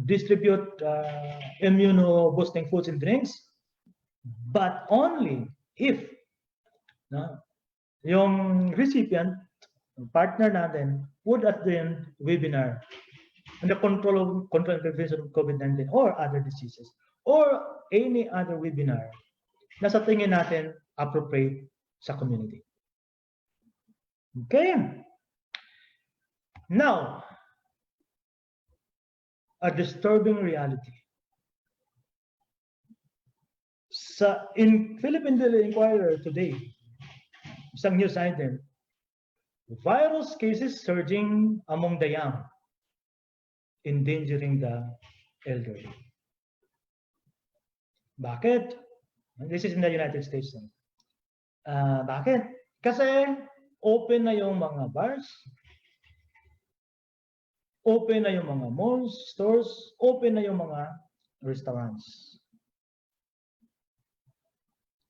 distribute immuno-boosting foods and drinks, but only if yung recipient, partner natin, would attend webinar on the control and prevention of COVID-19 or other diseases, or any other webinar na sa tingin natin appropriate sa community. Okay? Now, a disturbing reality. In Philippine Daily Inquirer today, isang news item, virus cases surging among the young, endangering the elderly. Bakit? This is in the United States. Bakit? Kasi open na yung mga bars, open na yung mga malls, stores, open na yung mga restaurants.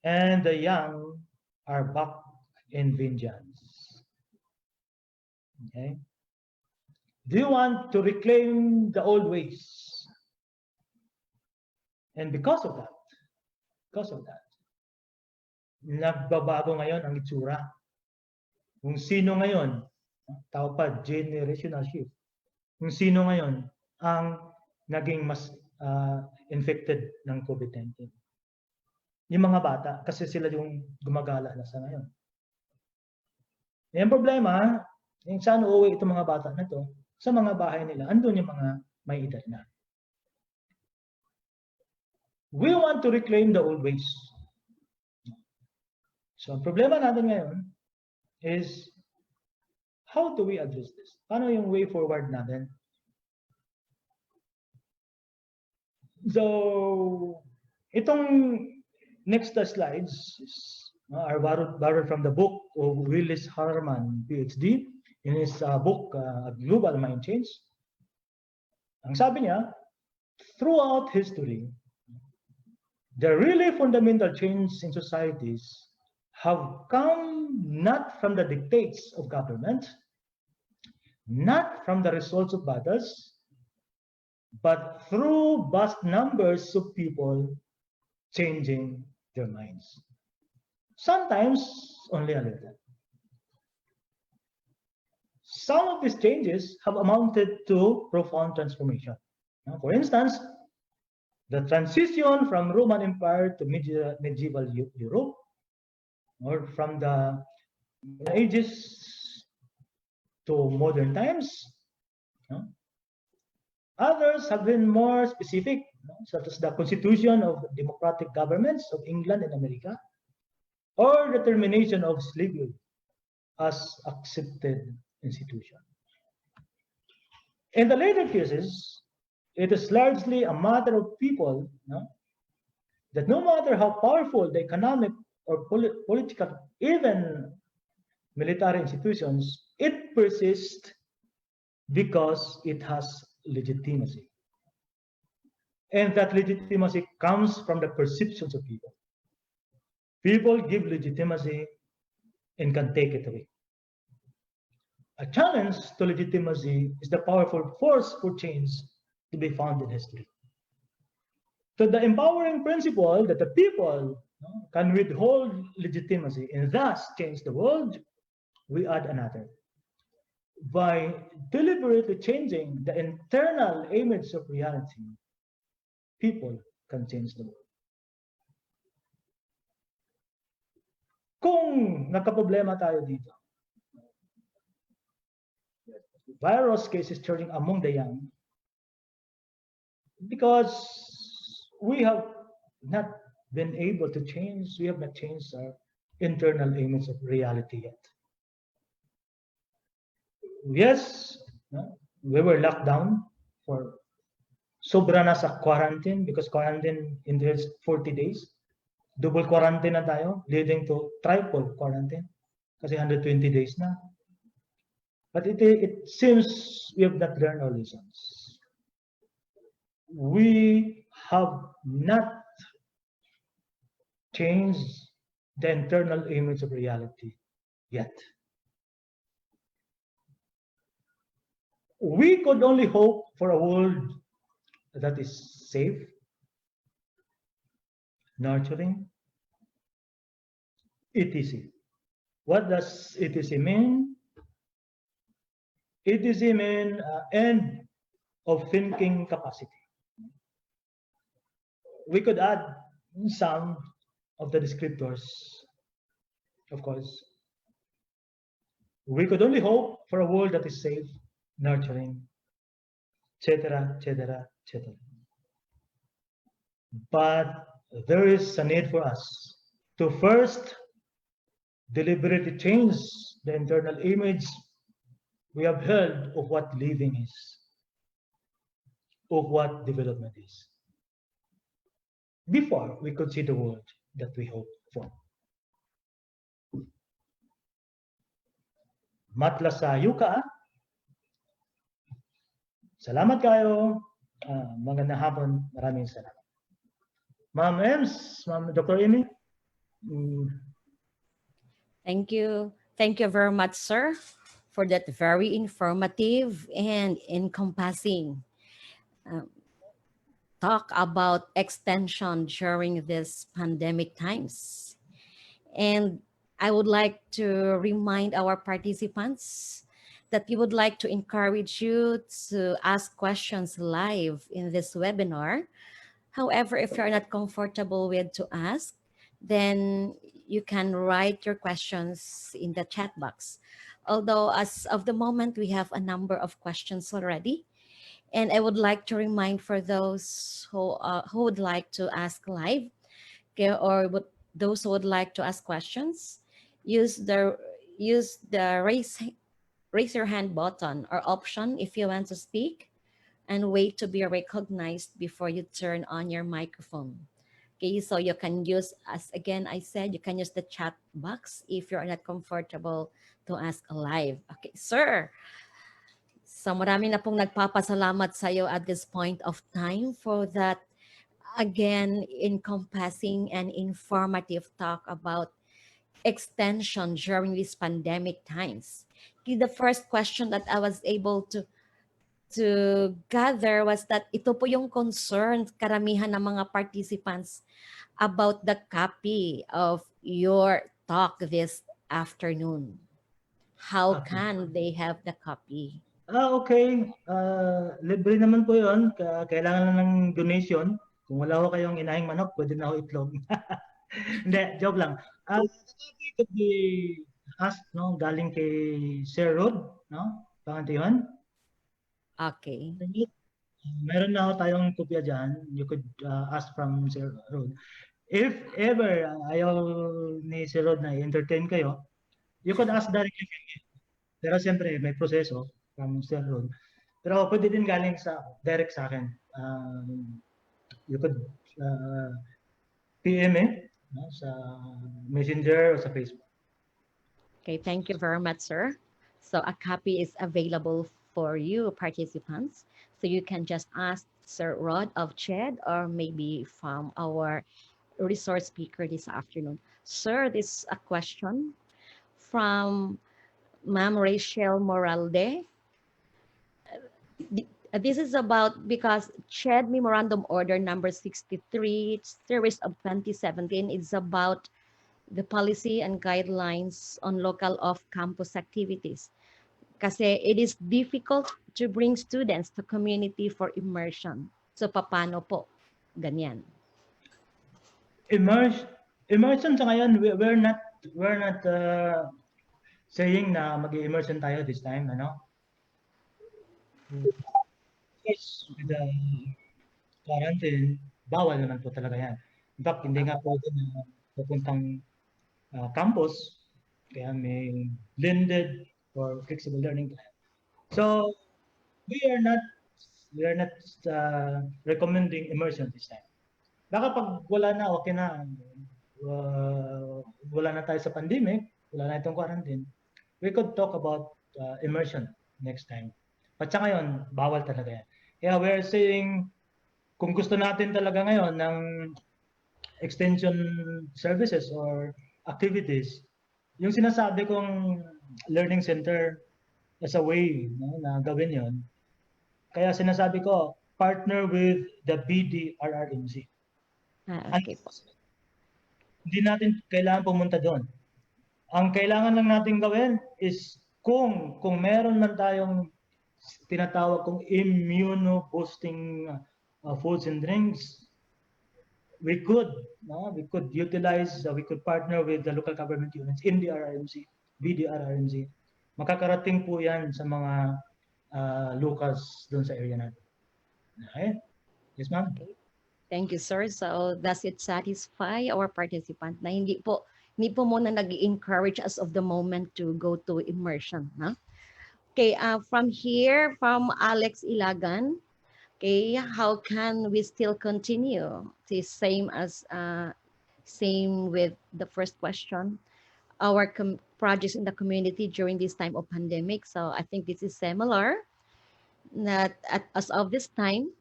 And the young are back in vengeance. Okay? Do you want to reclaim the old ways? And because of that, nagbabago ngayon ang itsura. Kung sino ngayon, tawag pa generational shift. Kung sino ngayon ang naging mas infected ng COVID-19. Yung mga bata, kasi sila yung gumagala na sa ngayon. Yung problema, yung saan uuwi itong mga bata na to, sa mga bahay nila, andun yung mga may edad na. We want to reclaim the old ways. So, ang problema natin ngayon is, how do we address this? Paano yung way forward natin? So, itong next slides are borrowed from the book of Willis Harman, PhD, in his book, Global Mind Change. Ang sabi niya, throughout history, the really fundamental change in societies have come not from the dictates of government, not from the results of battles, but through vast numbers of people changing their minds. Sometimes only a little. Some of these changes have amounted to profound transformation. Now, for instance, the transition from Roman Empire to medieval Europe, or from the ages to modern times. Others have been more specific, such as the constitution of democratic governments of England and America, or the termination of slavery as accepted institution. In the later cases, it is largely a matter of people that no matter how powerful the economic or political, even military institutions, it persists because it has legitimacy. And that legitimacy comes from the perceptions of people. People give legitimacy and can take it away. A challenge to legitimacy is the powerful force for change to be found in history. So the empowering principle that the people can withhold legitimacy and thus change the world, we add another. By deliberately changing the internal image of reality, people can change the world. Kung nagka-problema tayo dito, virus cases surging among the young, because we have not been able to change, we have not changed our internal image of reality yet. Yes, we were locked down for sobra na sa quarantine because quarantine entails 40 days. Double quarantine na tayo, leading to triple quarantine kasi 120 days na. But it seems we have not learned our lessons. We have not changed the internal image of reality yet. We could only hope for a world that is safe, nurturing, etc. What does etc mean? etc means end of thinking capacity. We could add some of the descriptors, of course. We could only hope for a world that is safe, nurturing, etc., etc., etc. But there is a need for us to first deliberately change the internal image we have held of what living is, of what development is, before we could see the world that we hope for. Matlasayo ka. Salamat kayo. Magandang hapon. Maraming salamat. Ma'am Ems, Ma'am Dr. Amy. Thank you. Thank you very much, sir, for that very informative and encompassing talk about extension during this pandemic times. And I would like to remind our participants that we would like to encourage you to ask questions live in this webinar. However, if you're not comfortable with to ask, then you can write your questions in the chat box. Although as of the moment, we have a number of questions already. And I would like to remind for those who would like to ask live, okay, or those who would like to ask questions, use the raise your hand button or option if you want to speak, and wait to be recognized before you turn on your microphone. Okay, so you can use, as again I said, you can use the chat box if you're not comfortable to ask live. Okay, sir. So marami na pong nagpapasalamat sa iyo at this point of time for that, again, encompassing and informative talk about extension during these pandemic times. Okay, the first question that I was able to gather was that ito po yung concern karamihan ng mga participants about the copy of your talk this afternoon. How can they have the copy? Okay. Libre naman po yun. Kailangan lang ng donation. Kung wala ko kayong inahing manok, pwede na ako itlog. Hindi, joke lang. It could be asked, no, galing kay Sir Rod, no? Panganto yun? Okay. Meron na tayong kopya dyan. You could ask from Sir Rod. If ever ayaw ni Sir Rod na i-entertain kayo, you could ask directly from me. Pero siyempre, may proseso from Sir Rod. Pero pwede din galing direct sa akin. You could PM sa Messenger o sa Facebook. Okay, thank you very much, sir. So a copy is available for you participants. So you can just ask Sir Rod of CHED or maybe from our resource speaker this afternoon. Sir, this is a question from Ma'am Rachel Moralde. This is about because CHED Memorandum Order number 63, series of 2017, is about the policy and guidelines on local off-campus activities. Kasi it is difficult to bring students to community for immersion. So paano po? Ganyan. Immersion sa ngayon, we're not saying na mag-immersion tayo this time, ano? Yes, with the quarantine, bawal naman po talaga yan. In fact, hindi nga pwede na pupuntang campus, kaya may blended or flexible learning plan. So we are not recommending immersion this time. Baka pag wala na, okay na, wala na tayo sa pandemic, wala na itong quarantine, we could talk about immersion next time. At sa ngayon, bawal talaga yan. Kaya we're saying, kung gusto natin talaga ngayon ng extension services or activities, yung sinasabi kong learning center as a way na gawin yon. Kaya sinasabi ko, partner with the BDRRMC. Okay po. Hindi natin kailangan pumunta doon. Ang kailangan lang natin gawin is kung meron man tayong tinatawag kong immuno-boosting foods and drinks, we could utilize, we could partner with the local government units in the RRMC, BDRRMC. Makakarating po yan sa mga locals doon sa area natin. Okay? Yes, ma'am? Okay. Thank you, sir. So does it satisfy our participant na hindi po muna nag-encourage as of the moment to go to immersion, no? Okay, from here, from Alex Ilagan, okay, how can we still continue? The same with the first question, our projects in the community during this time of pandemic. So I think this is similar. That as of this time,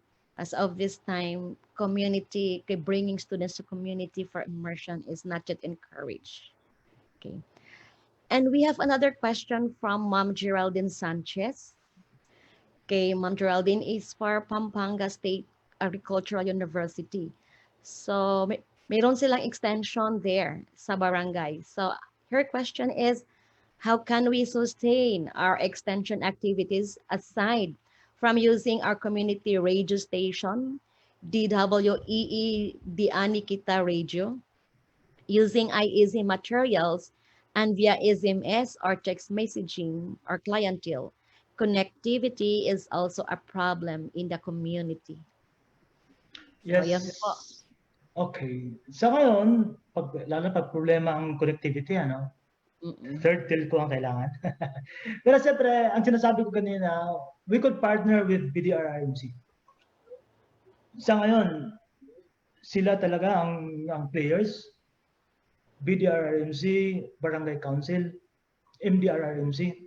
community, bringing students to community for immersion is not yet encouraged. Okay. And we have another question from Ma'am Geraldine Sanchez. Okay, Ma'am Geraldine is for Pampanga State Agricultural University. So mayroon silang extension there sa barangay. So her question is, how can we sustain our extension activities aside from using our community radio station, DWEE Diani Kita Radio, using IEZ materials, and via SMS or text messaging or clientele? Connectivity is also a problem in the community. Yes. So, yan po. Okay. Sa ngayon, lalo pag problema ang connectivity, third tilt ko ang kailangan. Pero siyempre, ang sinasabi ko kanina, we could partner with BDRRMC. Sa ngayon, sila talaga ang players. BDRRMC, Barangay Council, MDRRMC,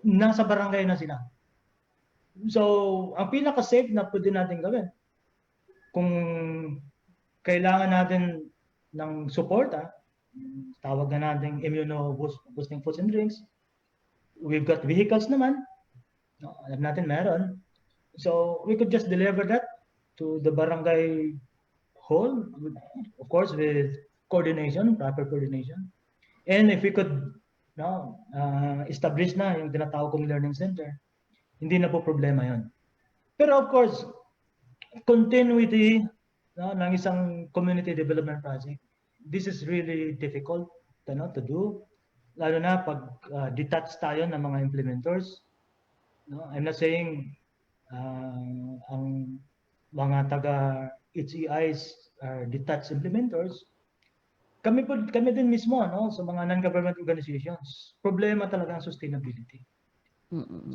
nasa barangay na sila. So, ang pinaka-safe na pwede natin gawin, kung kailangan natin ng suporta, tawag na natin immuno-boosting foods and drinks. We've got vehicles naman. Alam natin meron. So we could just deliver that to the barangay hall, of course with coordination, proper coordination. And if we could establish na yung tinatawag kong learning center, hindi na po problema yon. Pero of course, continuity ng isang community development project, this is really difficult to do, lalo na pag detached tayo ng mga implementers. I'm not saying ang mga taga HEIs are detached implementers. Kami din mismo sa mga non-government organizations, problema talaga ang sustainability.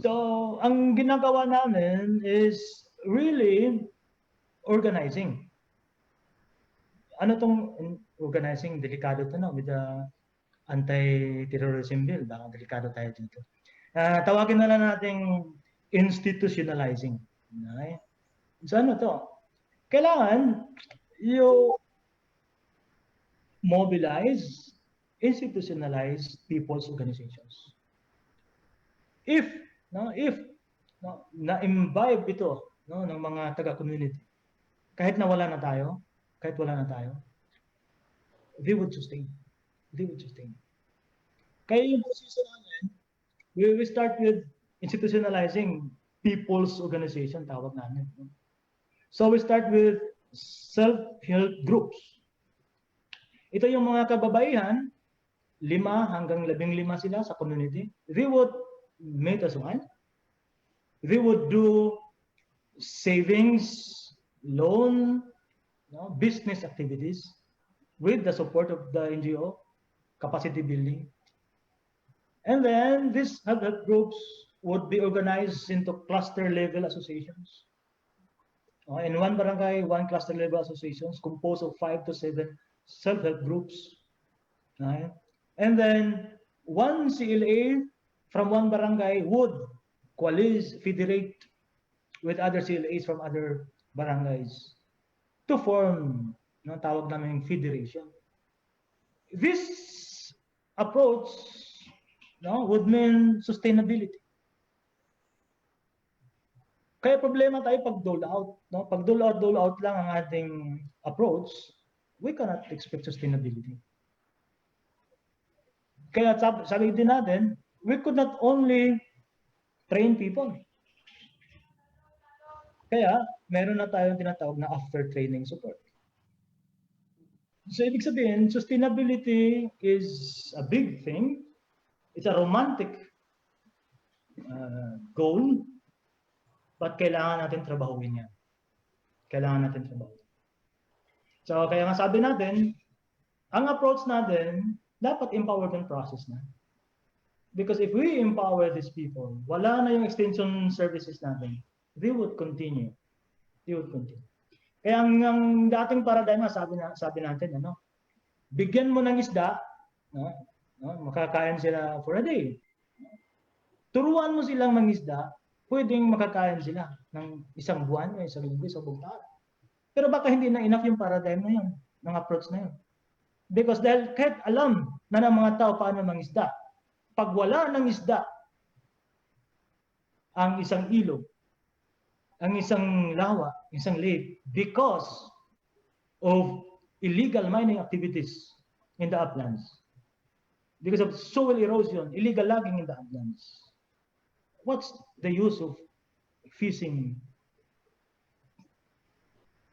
So ang ginagawa namin is really organizing. ano tong organizing, delikado to na with the anti-terrorism bill, baka delikado tayo dito. Tawagin na lang nating institutionalizing. Okay? So ano to? Kailangan you mobilize, institutionalize people's organizations. If na-imbibe ito ng mga taga-community, kahit wala na tayo, they would sustain. Kaya yung position namin, we start with institutionalizing people's organization, tawag namin. So we start with self-help groups. Ito yung mga kababaihan, 5 hanggang 15 sila sa community. They would meet as one. They would do savings, loan, business activities with the support of the NGO, capacity building. And then these help groups would be organized into cluster level associations. In one barangay, 1 cluster level associations composed of 5 to 7 self-help groups. And then 1 CLA from 1 barangay would coalesce, federate with other CLAs from other barangays to form, tawag namin federation. This approach would mean sustainability. Kaya problema tayo pag dole out. Pag dole out lang ang ating approach, we cannot expect sustainability. Kaya sabi din natin, we could not only train people. Kaya meron na tayong tinatawag na after training support. So ibig sabihin, sustainability is a big thing. It's a romantic goal, but kailangan natin trabahuin yan. So kaya nga sabi natin, ang approach natin, dapat empowerment process na. Because if we empower these people, wala na yung extension services natin, they would continue. Kaya ang dating paradigm, sabi natin, bigyan mo ng isda, makakain sila for a day. Turuan mo silang mangisda, pwedeng makakain sila ng isang buwan, isang linggo, isang buong taon. Pero baka hindi na enough yung paradigm na yun, ng approach na yun. Because dahil kahit alam na ng mga tao paano mangisda, pag wala ng isda, ang isang ilog, ang isang lawa, isang lake, because of illegal mining activities in the uplands, because of soil erosion, illegal logging in the uplands, what's the use of fishing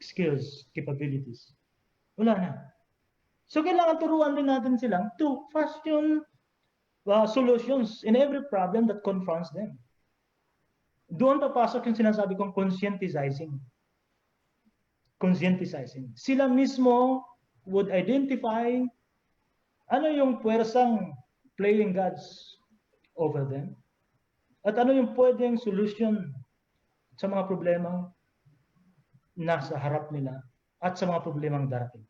skills, capabilities? Wala na. So kailangan turuan din natin silang to fashion solutions in every problem that confronts them. Doon papasok yung sinasabi kong conscientizing. Sila mismo would identify ano yung puwersang playing gods over them at ano yung pwedeng solution sa mga problemang nasa harap nila at sa mga problemang darating.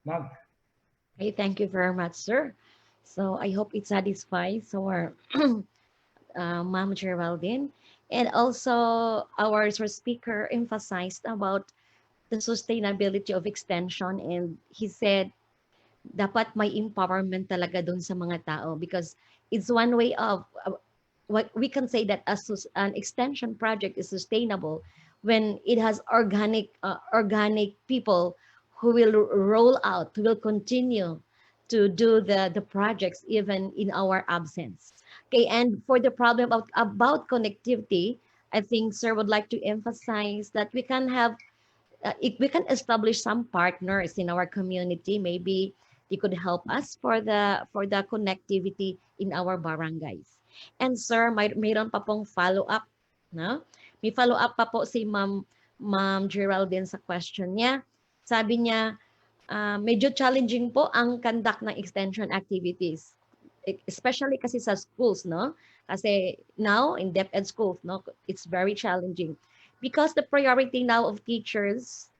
Ma'am. Okay, thank you very much, sir. So I hope it satisfies our Ma'am Geraldine. And also our speaker emphasized about the sustainability of extension, and he said dapat may empowerment talaga dun sa mga tao, because it's one way of what we can say that an extension project is sustainable when it has organic people who will roll out, who will continue to do the projects even in our absence. Okay, and for the problem about connectivity, I think sir would like to emphasize that we can have, if we can establish some partners in our community, maybe they could help us for the connectivity in our barangays. And sir, mayroon pa pong follow-up, no? May follow-up pa po si Ma'am Geraldine sa question niya. Sabi niya, medyo challenging po ang conduct ng extension activities, especially kasi sa schools, no? Kasi now in DepEd schools, no, it's very challenging because the priority now of teachers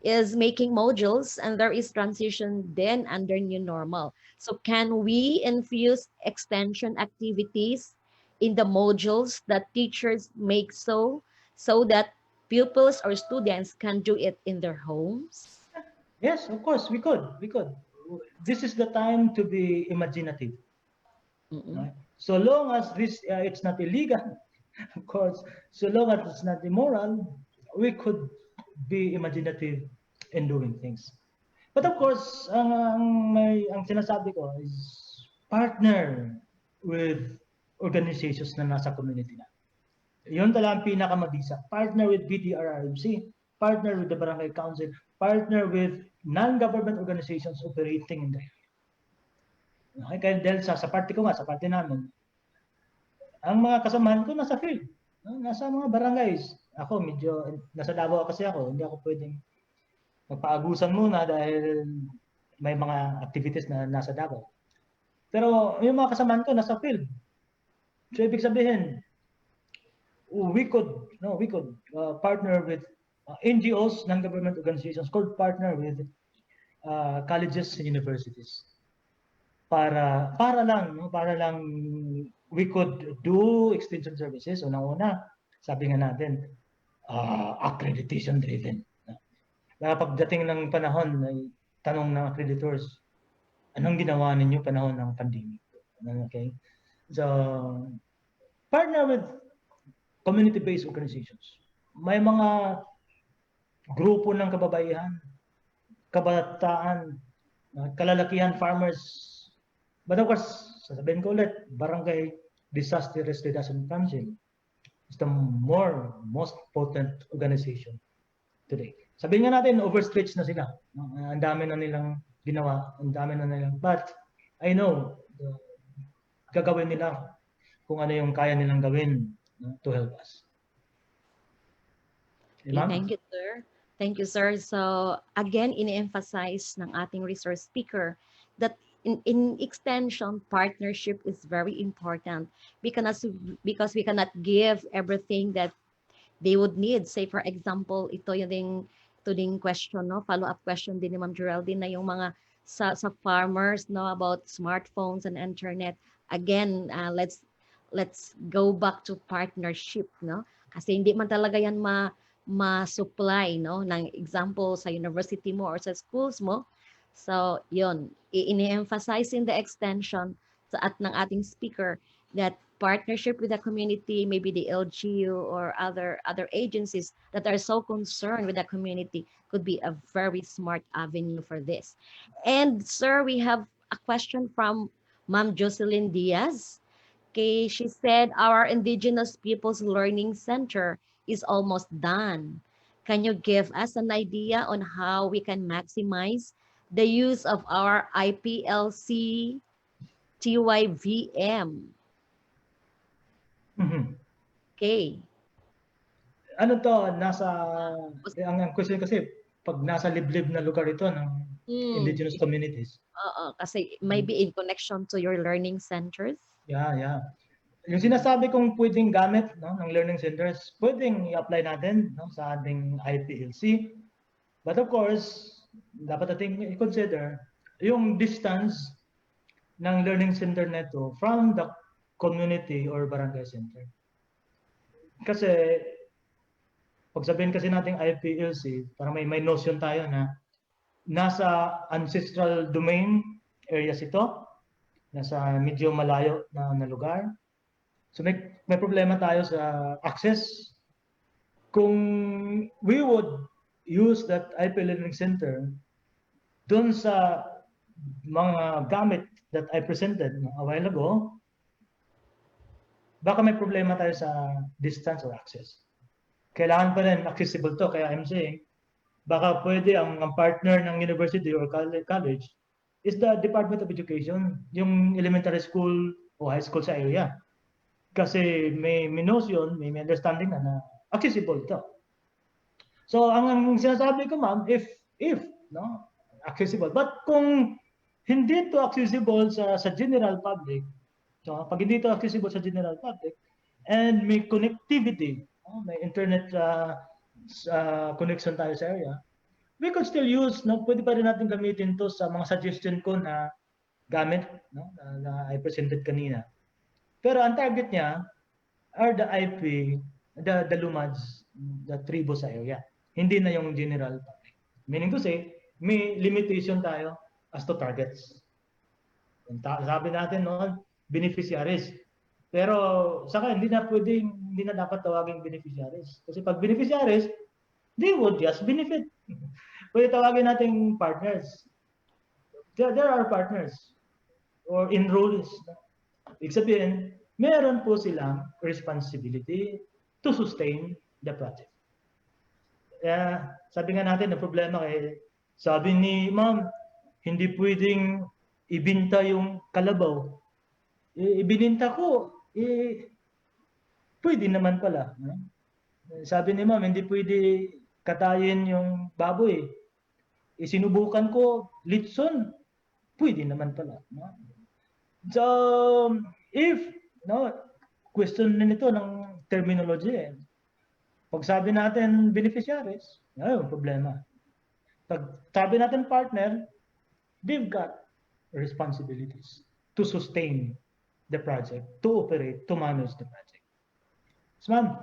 is making modules, and there is transition then under new normal. So can we infuse extension activities in the modules that teachers make, so that pupils or students can do it in their homes? Yes, of course, we could. We could. This is the time to be imaginative. Mm-mm. Right? So long as this it's not illegal, of course, so long as it's not immoral, we could be imaginative in doing things. But of course, ang sinasabi ko is partner with organizations na nasa community na. Yun talaga ang pinakamabisa. Partner with BDRRMC, partner with the Barangay Council, partner with non-government organizations operating in the area. Okay, kaya dahil sa party ko nga, sa party namin, ang mga kasamahan ko nasa field, nasa mga barangays. Ako medyo, nasa Davao kasi ako, hindi ako pwedeng magpaagusan muna dahil may mga activities na nasa Davao. Pero yung mga kasamahan ko nasa field. So ibig sabihin, we could partner with NGOs, non-government organizations, could partner with colleges and universities para lang we could do extension services. Unang-una, sabi nga natin, accreditation driven. Pagdating ng panahon, ay tanong ng accreditors, anong ginawa ninyo panahon ng pandemic? Okay? So, partner with community-based organizations. May mga grupo ng kababaihan, kabataan, kalalakihan, farmers. But of course, sasabihin ko ulit, Barangay Disaster Risk Reduction Council is the most potent organization today. Sabihin nga natin, overstretched na sila. Ang dami na nilang ginawa, ang dami na nilang, but I know, gagawin nila kung ano yung kaya nilang gawin to help us. Okay, thank you, sir. Thank you, sir. So again, ini-emphasize ng ating resource speaker that in extension, partnership is very important because we cannot give everything that they would need. Say for example, ito yung question, no? Follow-up question din ni Ma'am Geraldine na yung mga sa farmers, no, about smartphones and internet. Again, let's go back to partnership, no? Kasi hindi man talaga yan ma-supply, no, ng example sa university mo or sa schools mo. So, yun, ini-emphasize in the extension at ng ating speaker that partnership with the community, maybe the LGU or other agencies that are so concerned with the community could be a very smart avenue for this. And sir, we have a question from Ma'am Jocelyn Diaz. Okay, she said our Indigenous Peoples Learning Center is almost done. Can you give us an idea on how we can maximize the use of our IPLC TYVM? Okay. Ano to, ang question kasi, pag nasa liblib na lugar ito ng indigenous communities. Kasi maybe in connection to your learning centers. Yeah. Yung sinasabi kong pwedeng gamit, no, ng learning centers, pwedeng i-apply natin, no, sa ating IPLC. But of course, dapat natin i-consider yung distance ng learning center neto from the community or barangay center. Kasi pag sabihin kasi nating IPLC, parang may notion tayo na nasa ancestral domain areas ito, nasa medyo malayo na lugar. So may problema tayo sa access. Kung we would use that IP Learning Center dun sa mga gamit that I presented a while ago, baka may problema tayo sa distance or access. Kailangan pa rin accessible to, kaya I'm saying, baka pwede ang partner ng university or college is the Department of Education, yung elementary school o high school sa area. Kasi may notion, may understanding na accessible ito. So ang sinasabi ko, ma'am, if no, accessible. But kung hindi ito accessible sa general public, so pag hindi ito accessible sa general public and may connectivity, may internet connection tayo sa area, we could still use, no, pwede pa rin natin gamitin to sa mga suggestion ko na gamit, no, na I presented kanina. Pero ang target niya are the IP, the LUMADs, the tribo sa area. Hindi na yung general public. Meaning to say, may limitation tayo as to targets. Sabi natin noon, beneficiaries. Pero saka hindi na dapat tawagin beneficiaries. Kasi pag beneficiaries, they would just benefit. Pwede tawagin natin partners. There are partners or enrollees. Ibig sabihin, meron po silang responsibility to sustain the project. Sabi nga natin, ang problema sabi ni ma'am, hindi pwedeng ibinta yung kalabaw. Ibininta ko, pwede naman pala. Sabi ni ma'am, hindi pwede katayin yung baboy. Sinubukan ko, litson, pwede naman pala. So, if, question na nito ng terminology. Pag sabi natin beneficiaries, yung problema. Pag sabi natin partner, they've got responsibilities to sustain the project, to operate, to manage the project. So, ma'am.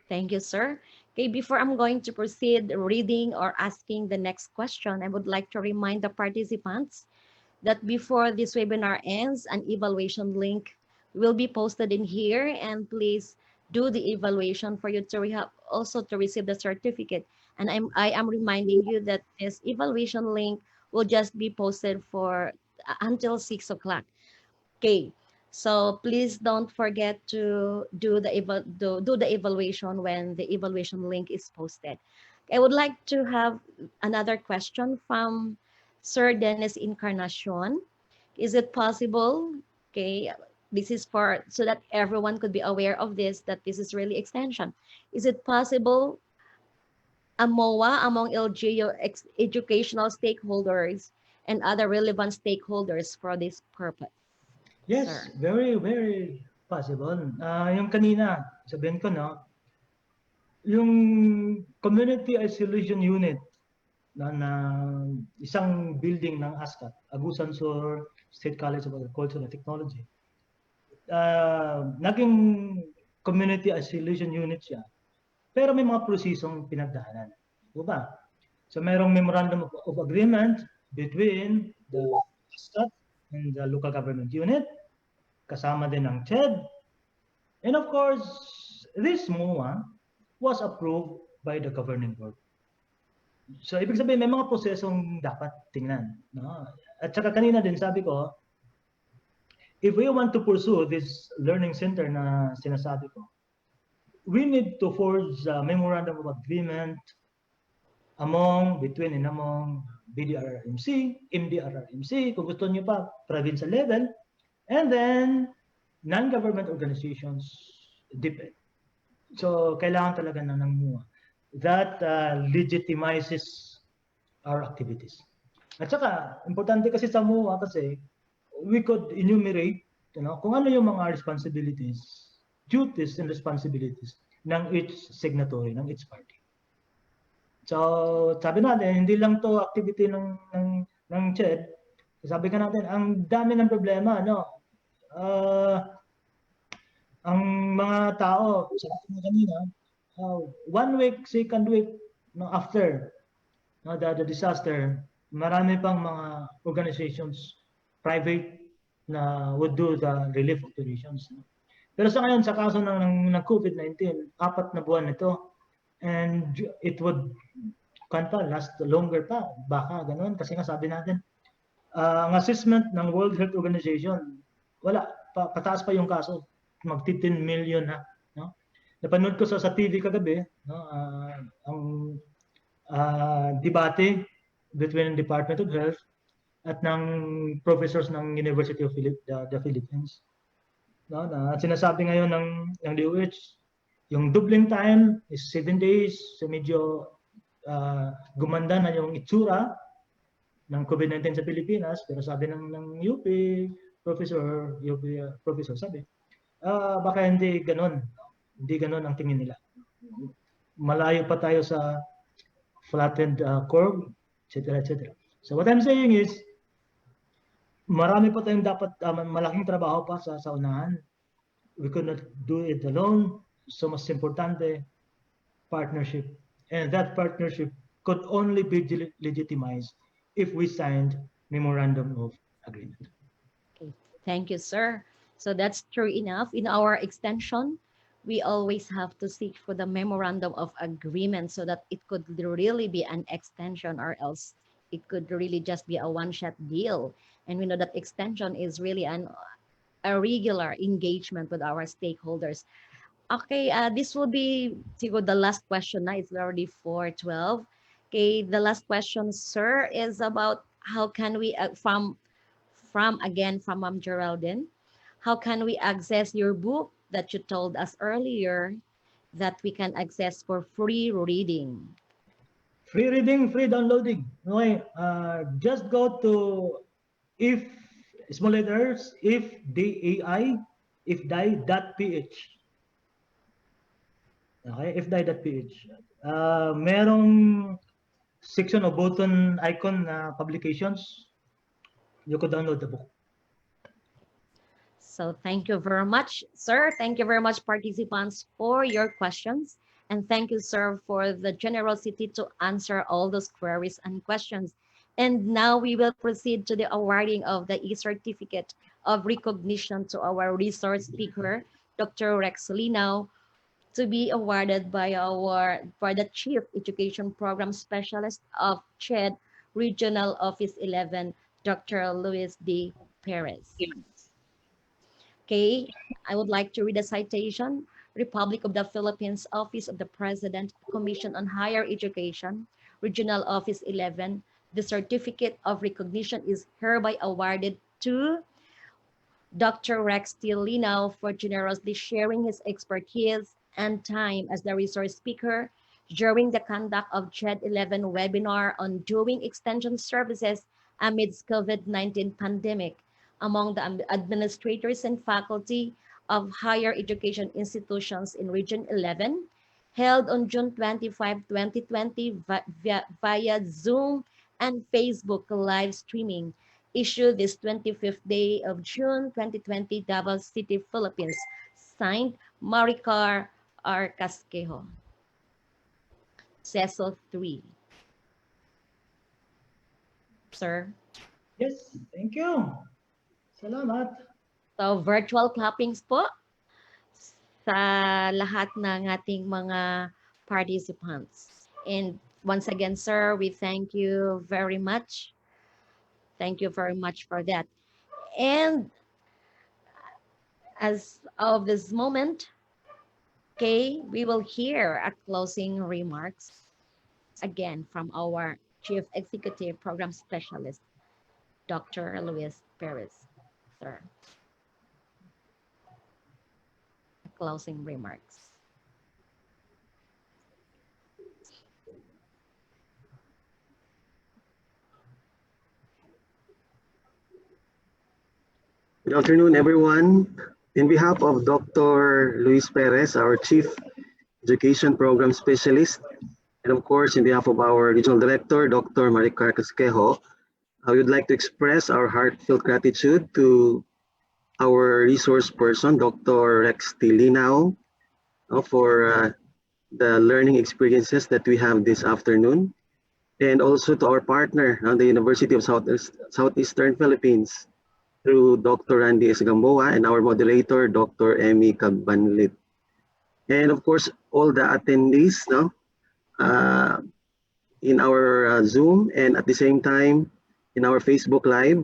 Thank you, sir. Okay, before I'm going to proceed reading or asking the next question, I would like to remind the participants that before this webinar ends, an evaluation link will be posted in here, and please do the evaluation for you to also to receive the certificate. And I am reminding you that this evaluation link will just be posted for until 6 o'clock. Okay, so please don't forget to do the evaluation when the evaluation link is posted. I would like to have another question from Sir Dennis Encarnacion. Is it possible? Okay, this is so that everyone could be aware of this, that this is really extension. Is it possible a MOA among LGU educational stakeholders and other relevant stakeholders for this purpose? Yes, sir. Very, very possible. Yung kanina, sabihin ko, yung community isolation unit na isang building ng ASCAT, Agusanons State College of Agriculture and Technology, naging community isolation unit siya. Pero may mga prosesong pinagdaanan. Diba? So mayroong memorandum of agreement between the ASCAT and the local government unit, kasama din ng CHED. And of course, this MOA was approved by the governing board. So ibig sabihin, may mga prosesong dapat tingnan. At saka kanina din sabi ko, if we want to pursue this learning center na sinasabi ko, we need to forge a memorandum of agreement between and among BDRRMC, MDRRMC, kung gusto niyo pa, provincial level, and then non-government organizations, DepEd. So, kailangan talaga ng MOA. That legitimizes our activities. At saka, importante kasi sa MOA kasi, we could enumerate, kung ano yung mga responsibilities, duties and responsibilities ng each signatory, ng each party. So, sabi natin, hindi lang to activity ng CHED. Sabi ka natin, ang dami ng problema, ang mga tao, sabi ko kanina, 1 week, second week after the disaster, marami pang mga organizations, private, na would do the relief operations. Pero sa ngayon, sa kaso ng COVID-19, 4 na buwan ito, and it would last longer pa, baka ganun. Kasi nga sabi natin, ang assessment ng World Health Organization, wala, pataas pa yung kaso, magti-10 million na. Napanood ko sa TV kagabi, ang debate between the Department of Health at ng professors ng University of the Philippines. Na sinasabi ngayon ng DOH, yung doubling time is 7 days, so medyo gumanda na yung itsura ng COVID-19 sa Pilipinas, pero sabi ng UP professor sabi, baka hindi ganun ang tingin nila. Malayo pa tayo sa flattened curve, etc., etc. So what I'm saying is, marami pa tayong dapat malaking trabaho pa sa unahan. We could not do it alone. So mas importante, partnership. And that partnership could only be legitimized if we signed memorandum of agreement. Okay, thank you, sir. So that's true enough. In our extension, we always have to seek for the memorandum of agreement so that it could really be an extension, or else it could really just be a one-shot deal. And we know that extension is really a regular engagement with our stakeholders. Okay, this will be siguro the last question na. It's already 4:12. Okay, the last question, sir, is about how can we, from Ma'am Geraldine, how can we access your book that you told us earlier that we can access for free reading? Free reading, free downloading. Okay, just go to if small letters, if DAI, if die.ph. Okay, if die.ph. Merong section of button icon publications. You could download the book. So thank you very much, sir. Thank you very much, participants, for your questions. And thank you, sir, for the generosity to answer all those queries and questions. And now we will proceed to the awarding of the e-certificate of recognition to our resource speaker, Dr. Rex Linao, to be awarded by the Chief Education Program Specialist of CHED Regional Office 11, Dr. Luis D. Perez. Okay, I would like to read a citation. Republic of the Philippines, Office of the President, Commission on Higher Education, Regional Office 11. The certificate of recognition is hereby awarded to Dr. Rex T. Linao for generously sharing his expertise and time as the resource speaker during the conduct of CHED 11 webinar on doing extension services amidst COVID-19 pandemic among the administrators and faculty of higher education institutions in Region 11, held on June 25, 2020 via Zoom and Facebook live streaming, issued this 25th day of June 2020, Davao City, Philippines. Signed, Maricar R. Casquejo. CESO 3. Sir. Yes, thank you. Salamat. So, virtual clappings po sa lahat ng ating mga participants. And once again, sir, we thank you very much. Thank you very much for that. And as of this moment, okay, we will hear a closing remarks again from our Chief Executive Program Specialist, Dr. Luis Perez. Sir, closing remarks. Good afternoon, everyone. In behalf of Dr. Luis Perez, our Chief Education Program Specialist, and of course, in behalf of our Regional Director, Dr. Maricar Casquejo, I would like to express our heartfelt gratitude to our resource person, Dr. Rex T. Linao, for the learning experiences that we have this afternoon, and also to our partner, the University of Southeastern Philippines, through Dr. Randy S. Gamboa and our moderator, Dr. Emmy Cabbanlit. And of course, all the attendees in our Zoom and at the same time in our Facebook Live.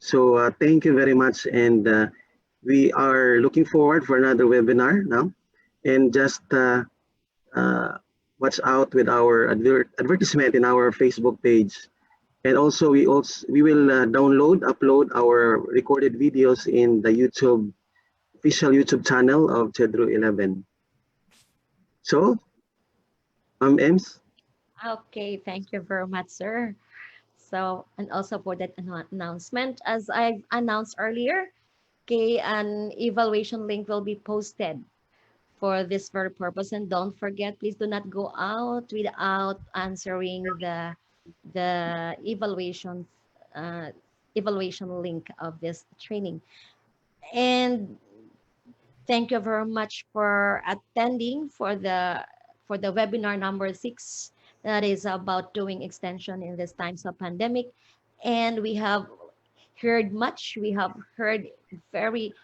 So thank you very much. And we are looking forward for another webinar now. And just watch out with our advertisement in our Facebook page. And also we will upload our recorded videos in the official YouTube channel of CHED 11. So, Ems. Okay, thank you very much, sir. So, and also for that announcement, as I've announced earlier, okay, an evaluation link will be posted for this very purpose. And don't forget, please do not go out without answering the uh, evaluation link of this training. And thank you very much for attending for the webinar number 6 that is about doing extension in this times of pandemic. And we have heard much. We have heard very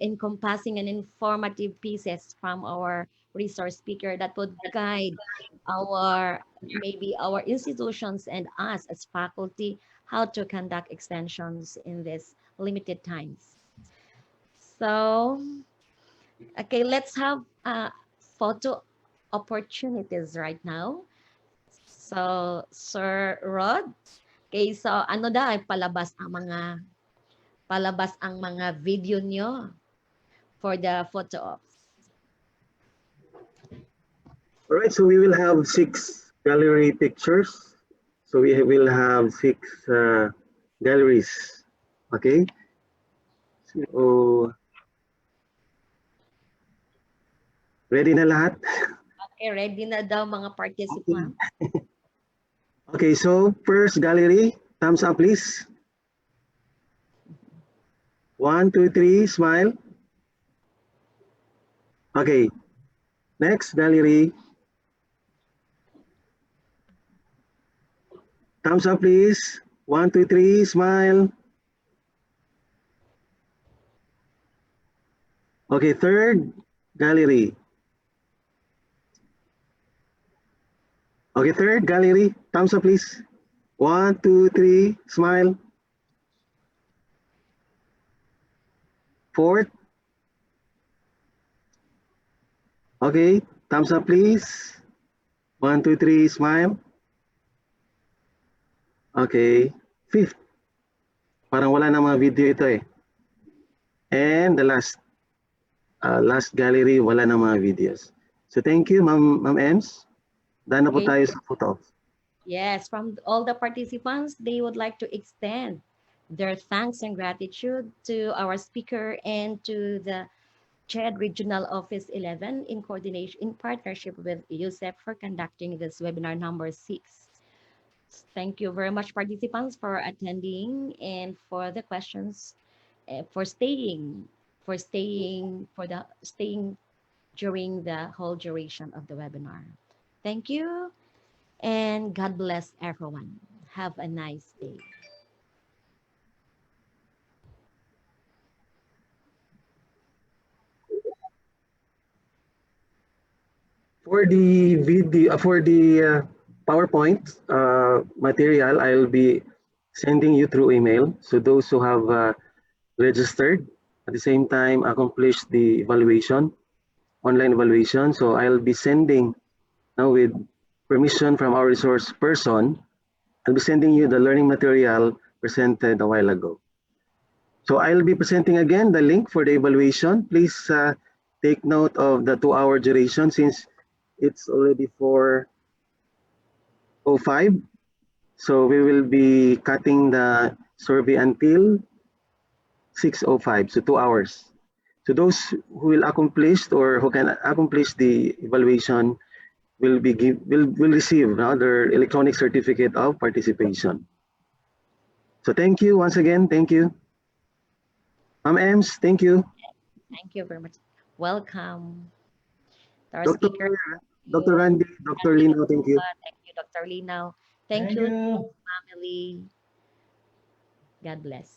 encompassing and informative pieces from our resource speaker that would guide our maybe our institutions and us as faculty how to conduct extensions in this limited times. So, okay, let's have photo opportunities right now. So, Sir Rod, okay, so ano daw, palabas ang mga video nyo for the photo ops. All right, so we will have 6 gallery pictures. So we will have 6 galleries. Okay. So, ready na lahat? Okay, ready na daw mga participants. Okay, so first gallery, thumbs up please. 1, 2, 3, smile. Okay, next gallery. Thumbs up please. 1, 2, 3, smile. Okay, third gallery. Okay, third gallery. Thumbs up please. 1, 2, 3, smile. Fourth. Okay, thumbs up please. 1, 2, 3, smile. Okay, fifth. Parang wala na mga video ito eh. And the last gallery, wala na mga videos. So thank you, Ma'am Ems. Dahil na po tayo sa photo. Yes, from all the participants, they would like to extend their thanks and gratitude to our speaker and to the CHED Regional Office 11 in coordination, in partnership with USEP for conducting this webinar number 6. Thank you very much, participants, for attending and for the questions, for staying during the whole duration of the webinar. Thank you, and God bless everyone. Have a nice day. For the video, for the PowerPoint material, I'll be sending you through email. So those who have registered at the same time accomplished the evaluation, online evaluation. So I'll be sending now with permission from our resource person. I'll be sending you the learning material presented a while ago. So I'll be presenting again the link for the evaluation. Please take note of the 2-hour duration since it's already 4:05. So we will be cutting the survey until 6:05, so 2 hours. So those who will accomplish or who can accomplish the evaluation will receive their electronic certificate of participation. So thank you once again. Thank you. Ma'am Ems, thank you. Thank you very much. Welcome. Our Dr. speaker. Dr. Randy, Dr. Linao, thank you. Thank you, Dr. Linao. Thank you, family. God bless.